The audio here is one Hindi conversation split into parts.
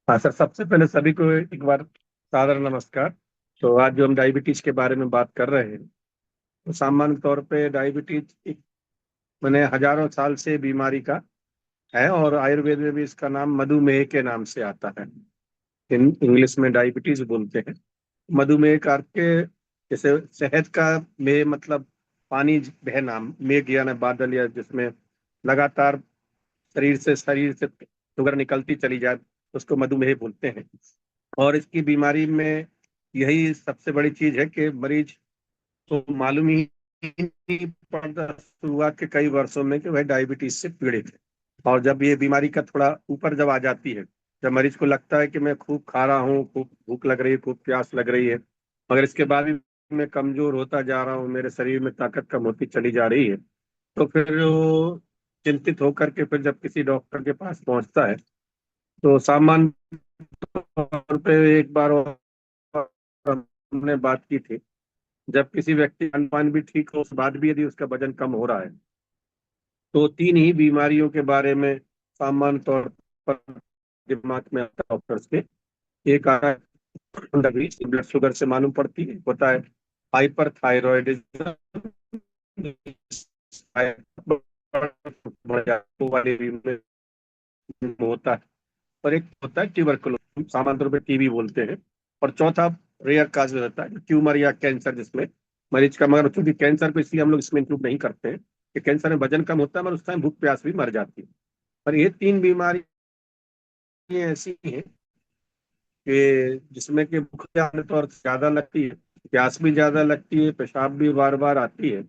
हाँ सर, सबसे पहले सभी को एक बार सादर नमस्कार। तो आज जो हम डायबिटीज के बारे में बात कर रहे हैं, तो सामान्य तौर पे डायबिटीज एक मैंने हजारों साल से बीमारी का है, और आयुर्वेद में भी इसका नाम मधुमेह के नाम से आता है। इंग्लिश में डायबिटीज बोलते हैं। मधुमेह का अर्थ के जैसे शहद का मेह मतलब पानी बहना, मेघ यानी बादल, या जिसमें लगातार शरीर से शुगर निकलती चली जाए, उसको मधुमेह बोलते हैं। और इसकी बीमारी में यही सबसे बड़ी चीज है कि मरीज को मालूम ही नहीं पड़ता शुरुआत के कई वर्षों में कि वह डायबिटीज से पीड़ित है। और जब ये बीमारी का थोड़ा ऊपर जब आ जाती है, जब मरीज को लगता है कि मैं खूब खा रहा हूँ, खूब भूख लग रही है, खूब प्यास लग रही है, मगर इसके बाद भी मैं कमजोर होता जा रहा हूँ, मेरे शरीर में ताकत कम होती चली जा रही है, तो फिर वो चिंतित होकर के फिर जब किसी डॉक्टर के पास पहुंचता है, तो सामान्य तौर पे एक बार और हमने बात की थी, जब किसी व्यक्ति का खान भी ठीक हो, उस बाद भी यदि उसका वजन कम हो रहा है, तो तीन ही बीमारियों के बारे में सामान्य तौर पर दिमाग में आता है डॉक्टर्स के। एक आता है ब्लड शुगर से मालूम पड़ती है, होता है हाइपर थायराइडिज्म वाले होता है, और एक होता है ट्यूबरकुलोसिस, सामान्य तौर पर टीबी बोलते हैं। और चौथा रेयर काज में रहता है ट्यूमर या कैंसर, जिसमें मरीज का, मगर चूंकि कैंसर को इसलिए हम लोग इसमें इंक्लूड नहीं करते हैं कि कैंसर में वजन कम होता है, मगर उस टाइम भूख प्यास भी मर जाती है। पर ये तीन बीमारी ऐसी हैं कि जिसमें कि भूख आमतौर से ज्यादा लगती है, प्यास भी ज्यादा लगती है, पेशाब भी बार बार आती है।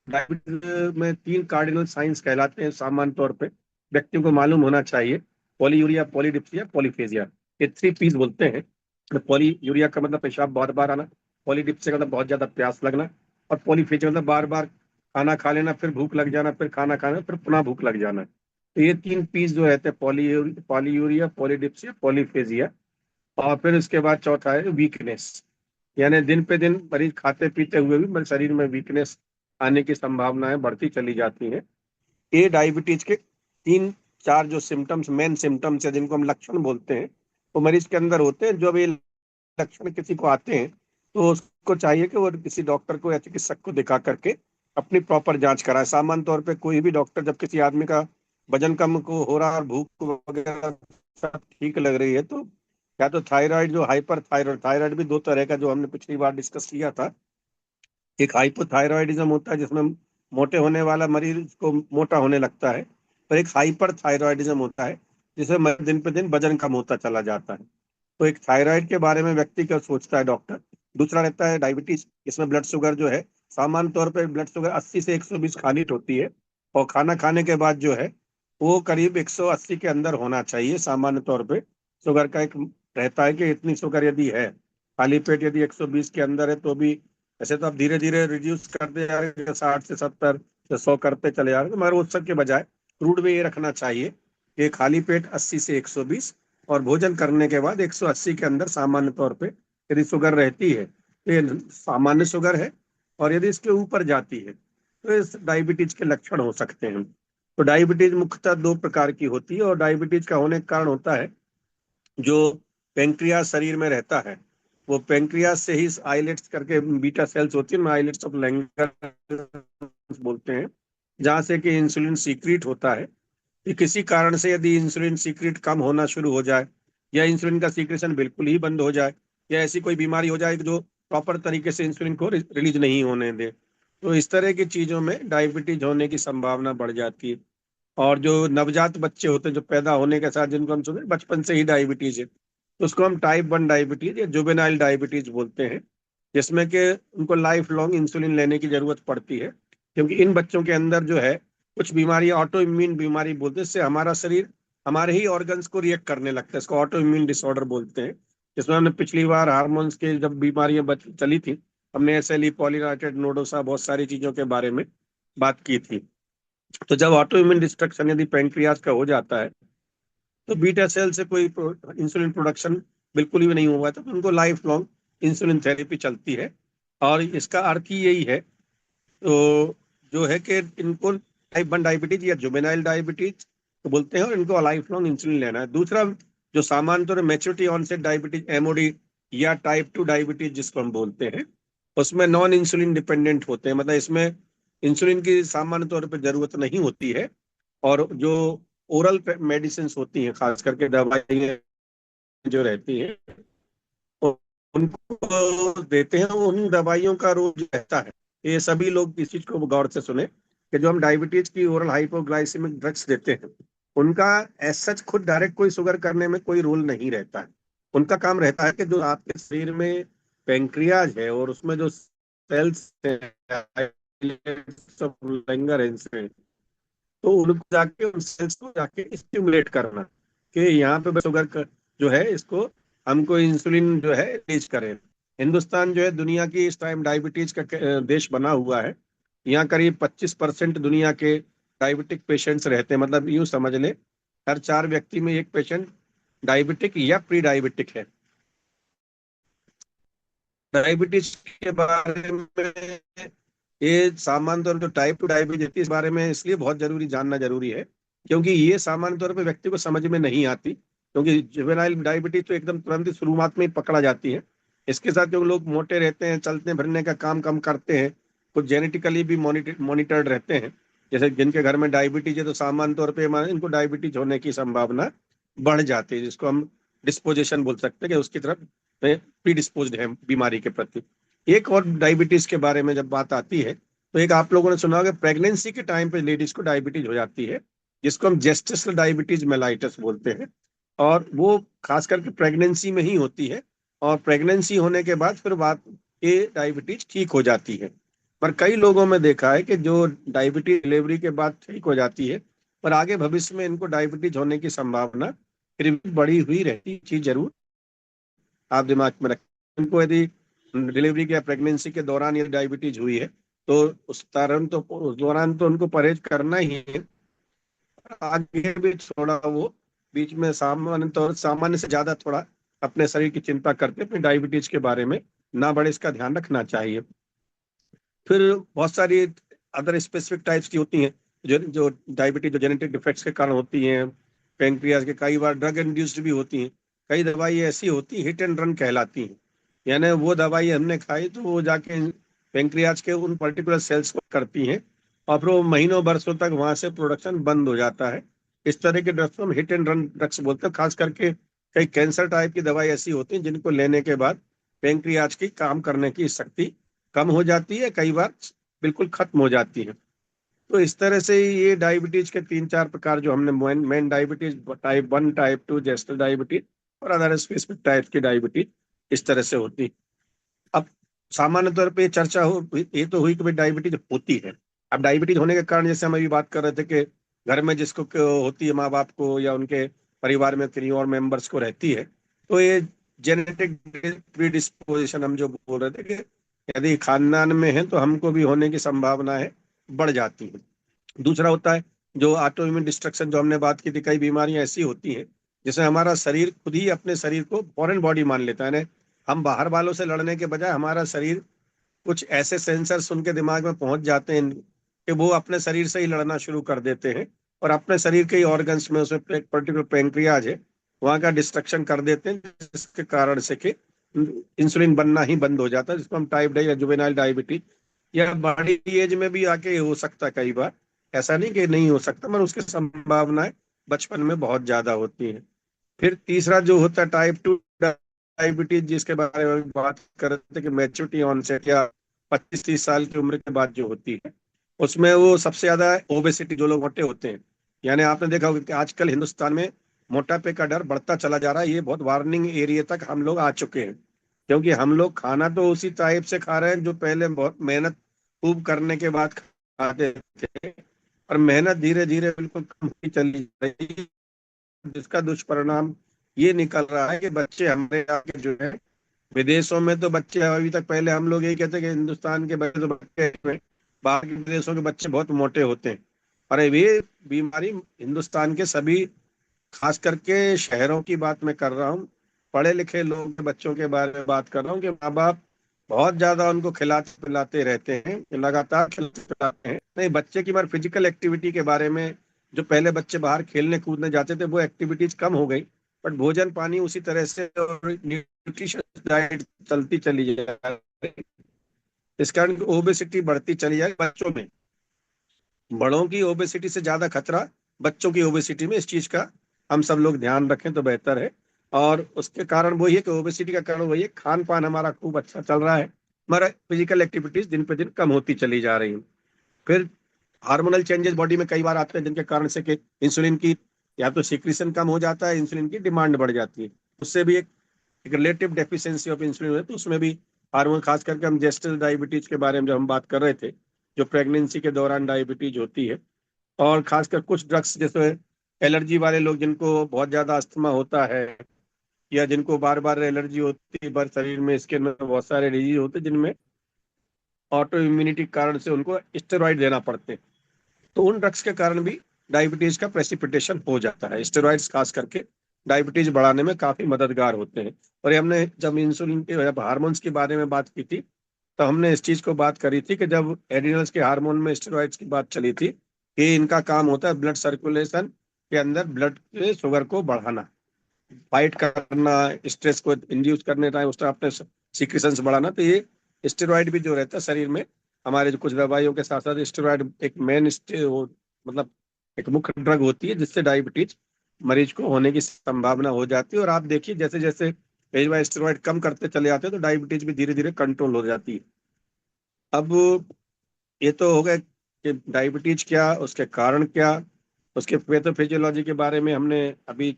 डायबिटीज में तीन कार्डिनल साइंस कहलाते हैं सामान्य तौर पे, व्यक्तियों को मालूम होना चाहिए। पॉलीयूरिया, पॉलीडिप्सिया, पॉलीफेजिया, ये थ्री पीस बोलते हैं। पॉलीयूरिया का मतलब पेशाब बार बार आना, पॉलीडिप्सिया का मतलब बहुत ज्यादा प्यास लगना, और पॉलीफेजिया मतलब बार बार खाना खा लेना, फिर भूख लग जाना, फिर खाना खाना, फिर पुनः भूख लग जाना। तो ये तीन पीस जो रहते हैं, पॉलीयूरिया, पॉलीडिप्सिया, पॉलीफेजिया। और फिर उसके बाद चौथा है वीकनेस, यानी दिन पे दिन मरीज खाते पीते हुए भी मेरे शरीर में वीकनेस आने की संभावनाएं बढ़ती चली जाती हैं। ये डायबिटीज के तीन चार जो सिम्टम्स, मेन सिम्टम्स है, जिनको हम लक्षण बोलते हैं, वो मरीज के अंदर होते हैं। जब ये लक्षण किसी को आते हैं, तो उसको चाहिए कि वो किसी डॉक्टर को या चिकित्सक को दिखा करके अपनी प्रॉपर जांच कराए। सामान्य तौर पे कोई भी डॉक्टर जब किसी आदमी का वजन कम को हो रहा है और भूख वगैरह सब ठीक लग रही है, तो या तो थायराइड, जो हाइपर थायराइड, थायराइड भी दो तरह का जो हमने पिछली बार डिस्कस किया था। एक हाइपोथायरॉयडिज्म होता है जिसमें मोटे होने वाला मरीज को मोटा होने लगता है, और एक हाइपर थायरॉयडिज्म होता है जिसमें दिन पे दिन वजन कम होता चला जाता है। तो एक थायराइड के बारे में व्यक्ति क्या सोचता है डॉक्टर। दूसरा रहता है डायबिटीज, इसमें ब्लड शुगर जो है, सामान्य तौर पर ब्लड शुगर 80 से 120 खानिट होती है, और खाना खाने के बाद जो है वो करीब 180 के अंदर होना चाहिए सामान्य तौर पे। शुगर का एक रहता है कि इतनी शुगर यदि है, खाली पेट यदि 120 के अंदर है, तो भी ऐसे तो आप धीरे धीरे रिड्यूस करते जा रहे हैं, 60 से 70 से 100 करते चले जा रहे हैं, मगर उस सब के बजाय क्रूड में ये रखना चाहिए कि खाली पेट 80 से 120, और भोजन करने के बाद 180 के अंदर सामान्य तौर पे यदि शुगर रहती है, तो ये सामान्य शुगर है। और यदि इसके ऊपर जाती है, तो इस डायबिटीज के लक्षण हो सकते हैं। तो डायबिटीज मुख्यतः दो प्रकार की होती है, और डायबिटीज का होने का कारण होता है जो पेंक्रियास शरीर में रहता है, वो पेंक्रियास से ही आइलेट्स करके बीटा सेल्स होती है, आइलेट्स ऑफ लैंगर बोलते हैं, जहाँ से कि इंसुलिन सीक्रेट होता है। कि किसी कारण से यदि इंसुलिन सीक्रेट कम होना शुरू हो जाए, या इंसुलिन का सीक्रेशन बिल्कुल ही बंद हो जाए, या ऐसी कोई बीमारी हो जाए कि जो प्रॉपर तरीके से इंसुलिन को रिलीज नहीं होने दे, तो इस तरह की चीजों में डायबिटीज होने की संभावना बढ़ जाती है। और जो नवजात बच्चे होते हैं जो पैदा होने के साथ, जिनको हम सुने बचपन से ही डायबिटीज है, तो उसको हम टाइप 1 डायबिटीज या जुवेनाइल डायबिटीज बोलते हैं, जिसमें कि उनको लाइफ लॉन्ग इंसुलिन लेने की जरूरत पड़ती है। क्योंकि इन बच्चों के अंदर जो है कुछ बीमारी, ऑटो इम्यून बीमारी बोलते हैं, इससे हमारा शरीर हमारे ही ऑर्गन्स को रिएक्ट करने लगता है, इसको ऑटो इम्यून डिसऑर्डर बोलते हैं। जिसमें हमने पिछली बार हार्मोन्स के जब बीमारियां चली थी, हमने एसएलई, पॉलीनाइट्रेट नोडोसा, बहुत सारी चीजों के बारे में बात की थी। तो जब ऑटो इम्यून डिस्ट्रक्शन यदि पेंक्रियाज का हो जाता है, तो बीटा सेल से कोई इंसुलिन प्रोडक्शन बिल्कुल भी नहीं हुआ, तो उनको लाइफ लॉन्ग इंसुलिन थेरेपी चलती है। और इसका अर्थ ही यही है, तो जो है कि इनको टाइप 1 डायबिटीज या जुवेनाइल डायबिटीज तो बोलते हैं, और इनको लाइफ लॉन्ग इंसुलिन लेना है। दूसरा जो सामान्य तौर पर मैच्योरिटी ऑनसेट डायबिटीज एमओडी या टाइप 2 डायबिटीज जिसको हम बोलते हैं, उसमें नॉन इंसुलिन डिपेंडेंट होते हैं, मतलब इसमें इंसुलिन की सामान्य तौर पर जरूरत नहीं होती है। और जो ओरल मेडिसिन होती हैं, खास करके दवाइयाँ जो रहती हैं, उनको देते हैं। उन दवाइयों का रोल जो रहता है, ये सभी लोग इस चीज को गौर से सुने कि जो हम डायबिटीज की ओरल हाइपोग्लाइसेमिक ड्रग्स देते हैं, उनका एज सच खुद डायरेक्ट कोई शुगर करने में कोई रोल नहीं रहता है। उनका काम रहता है कि जो आपके शरीर में पेंक्रियाज है और उसमें जो सेल्स है, तो उनको जाके उन सेल्स को जाके स्टिमुलेट करना कि यहाँ पे शुगर जो है इसको हमको इंसुलिन जो है रिलीज करें। हिंदुस्तान जो है दुनिया की इस टाइम डायबिटीज का देश बना हुआ है। यहाँ करीब 25% दुनिया के डायबिटिक पेशेंट्स रहते हैं, मतलब यूँ समझ ले हर 4 व्यक्ति में एक पेशेंट डायबिटिक या प्री डायबिटिक है। डायबिटीज के बारे में, ये सामान्य तौर पर टाइप 2 डायबिटीज इस बारे में इसलिए बहुत जरूरी जानना जरूरी है क्योंकि ये सामान्य तौर पर व्यक्ति को समझ में नहीं आती, क्योंकि जुवेनाइल डायबिटीज तो एकदम तुरंत ही शुरुआत में ही पकड़ा जाती है। इसके साथ जो लोग मोटे रहते हैं, चलने फिरने का काम कम करते हैं, कुछ जेनेटिकली भी मॉनिटर्ड रहते हैं, जैसे जिनके घर में डायबिटीज है, तो सामान्य तौर पर इनको डायबिटीज होने की संभावना बढ़ जाती है, जिसको हम डिस्पोजिशन बोल सकते हैं कि उसकी तरफ प्रीडिस्पोज्ड है बीमारी के प्रति। एक और डायबिटीज के बारे में जब बात आती है, तो एक आप लोगों ने सुना होगा, प्रेगनेंसी के टाइम पे लेडीज को डायबिटीज हो जाती है, जिसको हम जेस्टेशनल डायबिटीज मेलाइटस बोलते हैं। और वो खास करके प्रेगनेंसी में ही होती है, और प्रेगनेंसी होने के बाद फिर बात ये डायबिटीज ठीक हो जाती है। पर कई लोगों में देखा है कि जो डायबिटीज डिलीवरी के बाद ठीक हो जाती है, पर आगे भविष्य में इनको डायबिटीज होने की संभावना फिर भी बढ़ी हुई रहती चीज जरूर आप दिमाग में रखें। इनको यदि डिलीवरी या प्रेगनेंसी के दौरान यदि डायबिटीज हुई है, तो उस दौरान तो उनको परहेज करना ही है। आगे भी थोड़ा वो बीच में सामान्य से ज्यादा थोड़ा अपने शरीर की चिंता करके अपनी डायबिटीज के बारे में ना बढ़े, इसका ध्यान रखना चाहिए। फिर बहुत सारी अदर स्पेसिफिक टाइप्स की होती हैं जो डायबिटीज जो जेनेटिक डिफेक्ट्स के कारण होती हैं। पेंक्रियाज के कई बार ड्रग इंड्यूस्ड भी होती हैं। कई दवाई ऐसी होती हिट एंड रन कहलाती हैं, यानी वो दवाई हमने खाई तो वो जाके पेंक्रियाज के उन पर्टिकुलर सेल्स को करती हैं, और फिर वो महीनों वर्षों तक वहां से प्रोडक्शन बंद हो जाता है। इस तरह के ड्रग्स को हम हिट एंड रन ड्रग्स बोलते हैं। खास करके कई कैंसर टाइप की दवाई ऐसी होती हैं जिनको लेने के बाद पेंक्रियाज की काम करने की शक्ति कम हो जाती है, कई बार बिल्कुल खत्म हो जाती है। तो इस तरह से ये डायबिटीज के 3-4 प्रकार जो हमने मेन डायबिटीज, टाइप 1, टाइप 2 जेस्टर डायबिटीज और अदर स्पेसिफिक टाइप की डायबिटीज इस तरह से होती। अब सामान्य तौर पे चर्चा ये तो हुई कि भाई डायबिटीज होती है। अब डायबिटीज होने के कारण, जैसे हम अभी बात कर रहे थे कि घर में जिसको होती है, माँ बाप को या उनके परिवार में किन्हीं और मेंबर्स को रहती है, तो ये जेनेटिक प्रीडिस्पोजिशन हम जो बोल रहे थे कि यदि खानदान में है तो हमको भी होने की संभावना है, बढ़ जाती है। दूसरा होता है जो ऑटो इम्यून डिस्ट्रक्शन, जो हमने बात की थी। कई बीमारियां ऐसी होती हैं जिसे हमारा शरीर खुद ही अपने शरीर को फॉरेन बॉडी मान लेता है। हम बाहर वालों से लड़ने के बजाय हमारा शरीर कुछ ऐसे सेंसर्स उनके दिमाग में पहुंच जाते हैं कि वो अपने शरीर से ही लड़ना शुरू कर देते हैं, और अपने शरीर के ही ऑर्गन्स में उसमें पर्टिकुलर पेंक्रियाज है, वहां का डिस्ट्रक्शन कर देते हैं, जिसके कारण से कि इंसुलिन बनना ही बंद हो जाता है, जिसको हम टाइप 2 या जुवेनाइल डायबिटीज या बड़ी एज में भी आके हो सकता है। कई बार ऐसा नहीं कि नहीं हो सकता, मगर उसकी संभावनाएं बचपन में बहुत ज्यादा होती हैं। फिर तीसरा जो होता है टाइप 2 डायबिटीज, जिसके बारे में बात कर रहे थे कि मैच्योरिटी ऑनसेट या 25-30 साल की उम्र के बाद जो होती है, उसमें वो सबसे ज्यादा ओबेसिटी, जो लोग मोटे होते हैं। यानी आपने देखा होगा कि आजकल हिंदुस्तान में मोटापे का डर बढ़ता चला जा रहा है। ये बहुत वार्निंग एरिया तक हम लोग आ चुके हैं, क्योंकि हम लोग खाना तो उसी टाइप से खा रहे हैं जो पहले बहुत मेहनत खूब करने के बाद खाते थे, और मेहनत धीरे धीरे बिल्कुल कम होती चली जा रही है, जिसका दुष्परिणाम ये निकल रहा है कि बच्चे हमारे आगे जो है, विदेशों में तो बच्चे अभी तक, पहले हम लोग यही कहते हैं कि हिंदुस्तान के बच्चे, जो बच्चे हैं, बाहर के देशों के बच्चे बहुत मोटे होते हैं। अरे ये बीमारी हिंदुस्तान के सभी, खास करके शहरों की बात मैं कर रहा हूँ, पढ़े लिखे लोगों के बच्चों के बारे में बात कर रहा हूँ, कि माँ बाप बहुत ज्यादा उनको खिलाते पिलाते रहते हैं, लगातार खिलाते पिलाते हैं। नहीं, बच्चे की बार फिजिकल एक्टिविटी के बारे में, जो पहले बच्चे बाहर खेलने कूदने जाते थे, वो एक्टिविटीज कम हो गई। बट भोजन पानी उसी तरह से और न्यूट्रिशियस डाइट चलती चली जा रही है। इस कारण ओबेसिटी बढ़ती चली जाए बच्चों में। बड़ों की ओबेसिटी से ज्यादा खतरा बच्चों की ओबेसिटी में, इस चीज का हम सब लोग ध्यान रखें तो बेहतर है। और उसके कारण वही है कि ओबेसिटी का कारण वही है, खान पान हमारा खूब अच्छा चल रहा है, हमारा फिजिकल एक्टिविटीज दिन पे दिन कम होती चली जा रही है। फिर हार्मोनल चेंजेस बॉडी में कई बार आते हैं, जिनके कारण से कि इंसुलिन की या तो सिक्रीशन कम हो जाता है, इंसुलिन की डिमांड बढ़ जाती है, उससे भी एक रिलेटिव डेफिशिएंसी ऑफ इंसुलिन है, तो उसमें भी हार्मोन, खास करके हम जेस्टल डायबिटीज के बारे में जब हम बात कर रहे थे, जो प्रेगनेंसी के दौरान डायबिटीज होती है, और खासकर कुछ ड्रग्स जैसे एलर्जी वाले लोग जिनको बहुत ज्यादा अस्थमा होता है, या जिनको बार बार एलर्जी होती है, बार शरीर में स्किन में बहुत सारे डिजीज होते हैं जिनमें ऑटो इम्यूनिटी के कारण से उनको स्टेरॉइड देना पड़ते हैं, तो उन ड्रग्स के कारण भी डायबिटीज का प्रेसिपिटेशन हो जाता है। स्टेरॉइड्स खास करके डायबिटीज बढ़ाने में काफी मददगार होते हैं। और ये हमने जब इंसुलिन के, जब हार्मोन्स के बारे में बात की थी, तो हमने इस चीज को बात करी थी कि जब एड्रिनल्स के हार्मोन में स्टेरॉइड्स की बात चली थी कि इनका काम होता है ब्लड सर्कुलेशन के अंदर ब्लड के शुगर को बढ़ाना, फाइट करना, स्ट्रेस को इंड्यूस करने टाइम उस टाइम अपने सीक्रेशंस बढ़ाना। तो ये स्टेरॉइड भी जो रहता है शरीर में, हमारे जो कुछ दवाइयों के साथ साथ स्टेरॉइड एक मेन मतलब एक मुख्य ड्रग होती है, जिससे डायबिटीज मरीज को होने की संभावना हो जाती है। और आप देखिए जैसे जैसे कई बार स्टेरॉइड कम करते चले जाते हैं तो डायबिटीज भी धीरे धीरे कंट्रोल हो जाती है। अब ये तो हो गया कि डायबिटीज क्या, उसके कारण क्या, उसके पैथोफिजियोलॉजी के बारे में हमने अभी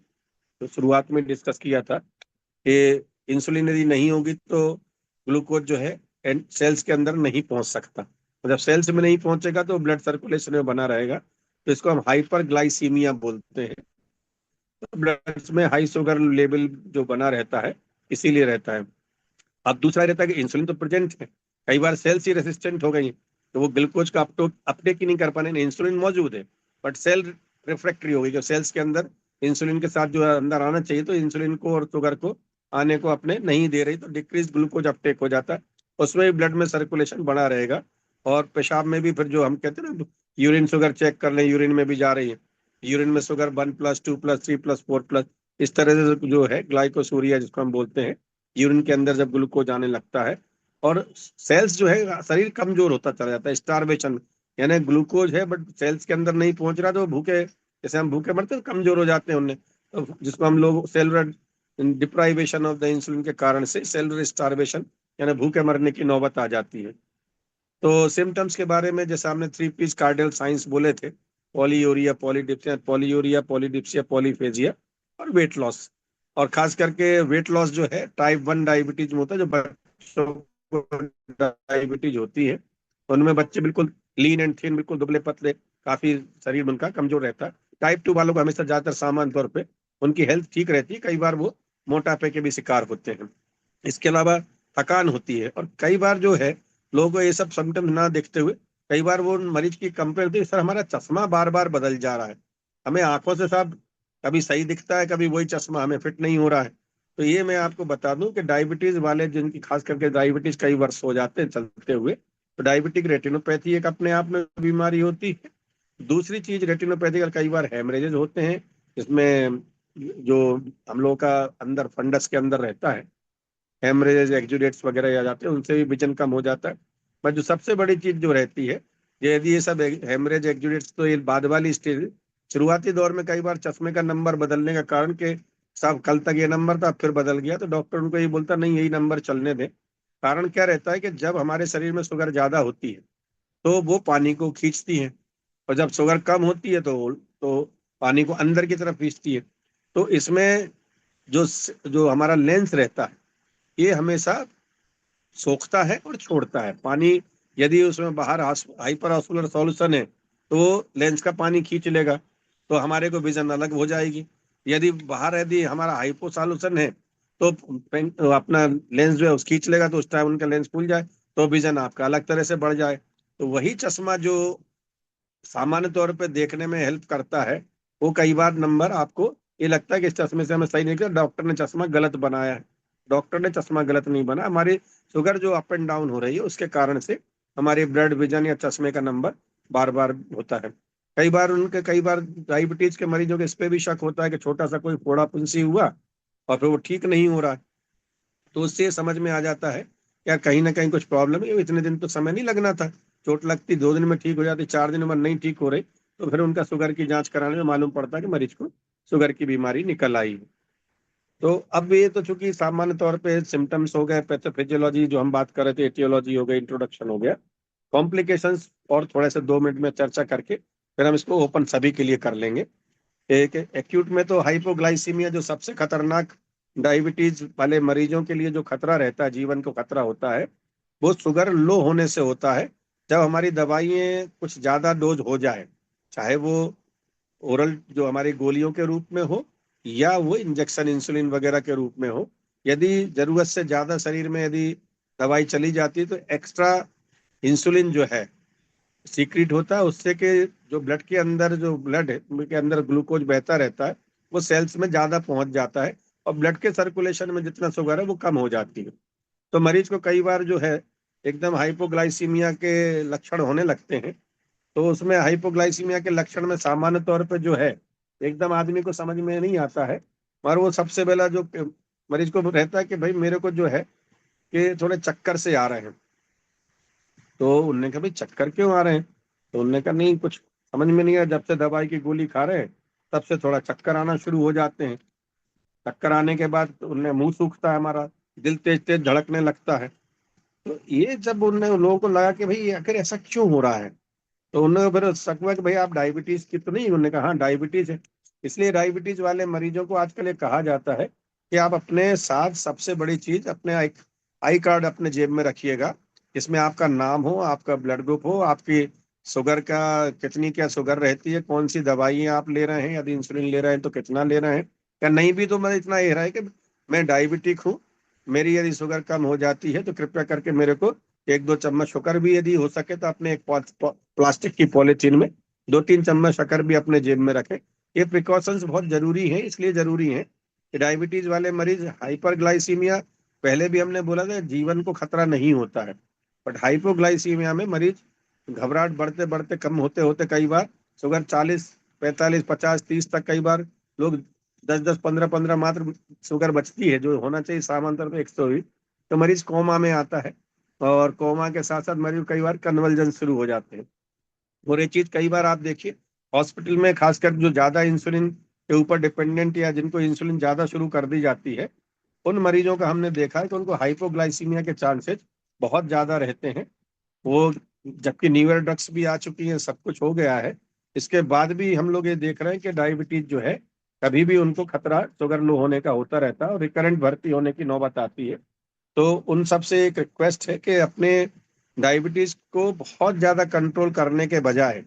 तो शुरुआत में डिस्कस किया था कि इंसुलिन यदि नहीं होगी तो ग्लूकोज जो है सेल्स के अंदर नहीं पहुंच सकता, और जब सेल्स में नहीं पहुंचेगा तो ब्लड सर्कुलेशन में बना रहेगा, तो इसको हम हाइपर ग्लाइसीमिया बोलते हैं। तो ब्लड में हाई शुगर लेवल जो बना रहता है, इसीलिए रहता है। अब दूसरा रहता है कि इंसुलिन तो प्रेजेंट है, कई बार सेल्स ही रेसिस्टेंट हो गई हैं, तो वो ग्लूकोज का अपटेक ही नहीं कर पाने, इंसुलिन मौजूद है बट सेल रिफ्रैक्टरी हो गई, कि सेल्स के अंदर इंसुलिन के साथ जो है अंदर आना चाहिए, तो इंसुलिन को और शुगर को आने को अपने नहीं दे रही, तो डिक्रीज ग्लूकोज अपटेक हो जाता है, उसमें भी ब्लड में सर्कुलेशन बना रहेगा। और पेशाब में भी फिर जो हम कहते हैं ना, यूरिन शुगर चेक कर लें, यूरिन में भी जा रही है, यूरिन में शुगर 1+2+3+4+, इस तरह से जो है ग्लाइकोसूरिया जिसको हम बोलते हैं, यूरिन के अंदर जब ग्लूकोज आने लगता है, और सेल्स जो है शरीर कमजोर होता चला जाता है, स्टारवेशन, यानी ग्लूकोज है बट सेल्स के अंदर नहीं पहुंच रहा, तो भूखे, जैसे हम भूखे मरते हैं कमजोर हो जाते हैं उनमें, तो जिसको हम लोग cellular deprivation of the insulin के कारण से सेलुलर स्टारवेशन यानी भूखे मरने की नौबत आ जाती है। तो सिम्टम्स के बारे में जैसे हमने 3 P's कार्डियल साइंस बोले थे, पॉलीयूरिया, पॉलीफेजिया और वेट लॉस। और खास करके वेट लॉस जो है टाइप 1 डायबिटीज में होता है, जो बच्चों को डायबिटीज होती है, उनमें बच्चे बिल्कुल लीन एंड थिन, बिल्कुल दुबले पतले, काफी शरीर में उनका कमजोर रहता है। टाइप 2 वालों को हमेशा ज्यादातर सामान्य तौर पे उनकी हेल्थ ठीक रहती है, कई बार वो मोटापे के भी शिकार होते हैं। इसके अलावा थकान होती है, और कई बार जो है लोगों को ये सब सिम्टम्स ना देखते हुए कई बार वो मरीज की कंप्लेंट होती है, सर हमारा चश्मा बार बार बदल जा रहा है, हमें आंखों से साहब कभी सही दिखता है, कभी वही चश्मा हमें फिट नहीं हो रहा है। तो ये मैं आपको बता दूं कि डायबिटीज वाले जिनकी खास करके डायबिटीज कई वर्ष हो जाते हैं चलते हुए, तो डायबिटिक रेटिनोपैथी एक अपने आप में बीमारी होती है। दूसरी चीज रेटिनोपैथी का कई बार हेमरेजेस होते हैं, इसमें जो हम लोगों का अंदर फंडस के अंदर रहता है, हेमरेज एक्जुडेट्स वगैरह आ जाते हैं, उनसे भी विजन कम हो जाता है। पर जो सबसे बड़ी चीज जो रहती है, यदि ये सब हेमरेज एक्जुडेट्स तो ये बाद वाली स्टेज, शुरुआती दौर में कई बार चश्मे का नंबर बदलने का कारण के साहब कल तक ये नंबर था फिर बदल गया, तो डॉक्टर उनको ये बोलता नहीं यही नंबर चलने दें। कारण क्या रहता है कि जब हमारे शरीर में शुगर ज्यादा होती है तो वो पानी को खींचती है, और जब शुगर कम होती है तो पानी को अंदर की तरफ खींचती है। तो इसमें जो जो हमारा लेंस रहता है, ये हमेशा सोखता है और छोड़ता है पानी। यदि उसमें बाहर हाइपर ऑस्मोलर सॉल्यूशन है तो लेंस का पानी खींच लेगा, तो हमारे को विजन अलग हो जाएगी। यदि हमारा हाइपो सॉल्यूशन है तो अपना लेंस जो है उस खींच लेगा, तो उस टाइम उनका लेंस खुल जाए, तो विजन आपका अलग तरह से बढ़ जाए। तो वही चश्मा जो सामान्य तौर पे देखने में हेल्प करता है, वो कई बार नंबर आपको ये लगता है कि इस चश्मे से हमें सही नहीं किया, डॉक्टर ने चश्मा गलत बनाया है। डॉक्टर ने चश्मा गलत नहीं बना, हमारी शुगर जो अप एंड डाउन हो रही है उसके कारण से हमारे ब्लड विजन या चश्मे का नंबर बार बार होता है। कई बार डायबिटीज के मरीजों के इस पे भी शक होता है कि छोटा सा कोई फोड़ा फुंसी हुआ और फिर वो ठीक नहीं हो रहा है, तो उससे ये समझ में आ जाता है यार कहीं ना कहीं कुछ प्रॉब्लम है। इतने दिन तो समय नहीं लगना था, चोट लगती 2 दिन में ठीक हो जाती, 4 दिन में नहीं ठीक हो रही, तो फिर उनका शुगर की जांच कराने में मालूम पड़ता है कि मरीज को शुगर की बीमारी निकल आई है। तो अब ये तो चूंकि सामान्य तौर पे सिम्टम्स हो गए, पैथोफिजियोलॉजी जो हम बात कर रहे थे, एटियोलॉजी हो गई, इंट्रोडक्शन हो गया, कॉम्प्लिकेशंस और थोड़े से 2 मिनट में चर्चा करके फिर हम इसको ओपन सभी के लिए कर लेंगे। एक एक्यूट में तो हाइपोग्लाइसीमिया जो सबसे खतरनाक डायबिटीज वाले मरीजों के लिए जो खतरा रहता है, जीवन को खतरा होता है, वो शुगर लो होने से होता है। जब हमारी दवाइयाँ कुछ ज्यादा डोज हो जाए, चाहे वो ओरल जो हमारी गोलियों के रूप में हो या वो इंजेक्शन इंसुलिन वगैरह के रूप में हो, यदि जरूरत से ज्यादा शरीर में यदि दवाई चली जाती है तो एक्स्ट्रा इंसुलिन जो है सीक्रेट होता है, उससे के जो ब्लड के अंदर जो ब्लड के अंदर ग्लूकोज बहता रहता है, वो सेल्स में ज्यादा पहुंच जाता है और ब्लड के सर्कुलेशन में जितना शुगर है वो कम हो जाती है। तो मरीज को कई बार जो है एकदम हाइपोग्लाइसीमिया के लक्षण होने लगते हैं। तो उसमें हाइपोग्लाइसीमिया के लक्षण में सामान्य तौर पे जो है एकदम आदमी को समझ में नहीं आता है, और वो सबसे पहला जो मरीज को रहता है कि भाई मेरे को जो है कि थोड़े चक्कर से आ रहे हैं। तो उनने कहा भाई चक्कर क्यों आ रहे हैं, तो उनने कहा नहीं कुछ समझ में नहीं आया, जब से दवाई की गोली खा रहे हैं तब से थोड़ा चक्कर आना शुरू हो जाते हैं। चक्कर आने के बाद उनने मुंह सूखता है हमारा, दिल तेज तेज धड़कने लगता है। तो ये जब उनने लोगों को लगा कि भाई आखिर ऐसा क्यों हो रहा है, तो उन्होंने फिर शक हुआ कि भाई आप डायबिटीज की तो नहीं, उन्होंने कहा हाँ डायबिटीज है। इसलिए डायबिटीज वाले मरीजों को आजकल ये कहा जाता है कि आप अपने साथ सबसे बड़ी चीज अपने आई कार्ड अपने जेब में रखिएगा, जिसमें आपका नाम हो, आपका ब्लड ग्रुप हो, आपकी शुगर का कितनी क्या शुगर रहती है, कौन सी दवाइयाँ आप ले रहे हैं, यदि इंसुलिन ले रहे हैं तो कितना ले रहे हैं, या नहीं भी तो मैं इतना ये रहा है कि मैं डायबिटिक हूँ, मेरी यदि शुगर कम हो जाती है तो कृपया करके मेरे को 1-2 चम्मच शुगर भी यदि हो सके तो अपने एक प्लास्टिक की पॉलिथीन में 2-3 चम्मच शक्कर भी अपने जेब में रखें। ये प्रिकॉशंस बहुत जरूरी हैं, इसलिए जरूरी हैं कि डायबिटीज वाले मरीज हाइपरग्लाइसीमिया, पहले भी हमने बोला था जीवन को खतरा नहीं होता है, बट हाइपोग्लाइसीमिया में मरीज घबराहट बढ़ते बढ़ते कम होते होते कई बार शुगर 40, 45, 50, 30 तक, कई बार लोग 10-10, 15-15 मात्र शुगर बचती है जो होना चाहिए सामान्य तौर पर 120, तो मरीज कोमा में आता है। और कोमा के साथ साथ मरीज कई बार कन्वल्जन शुरू हो जाते हैं। और ये चीज कई बार आप देखिए हॉस्पिटल में, खासकर जो ज्यादा इंसुलिन के ऊपर डिपेंडेंट या जिनको इंसुलिन ज्यादा शुरू कर दी जाती है, उन मरीजों का हमने देखा है कि उनको हाइपोग्लाइसीमिया के चांसेस बहुत ज्यादा रहते हैं। वो जबकि न्यूअर ड्रग्स भी आ चुकी हैं, सब कुछ हो गया है, इसके बाद भी हम लोग ये देख रहे हैं कि डायबिटीज जो है कभी भी उनको खतरा शुगर लो होने का होता रहता है और रिकरेंट भर्ती होने की नौबत आती है। तो उन सबसे एक रिक्वेस्ट है कि अपने डायबिटीज को बहुत ज्यादा कंट्रोल करने के बजाय,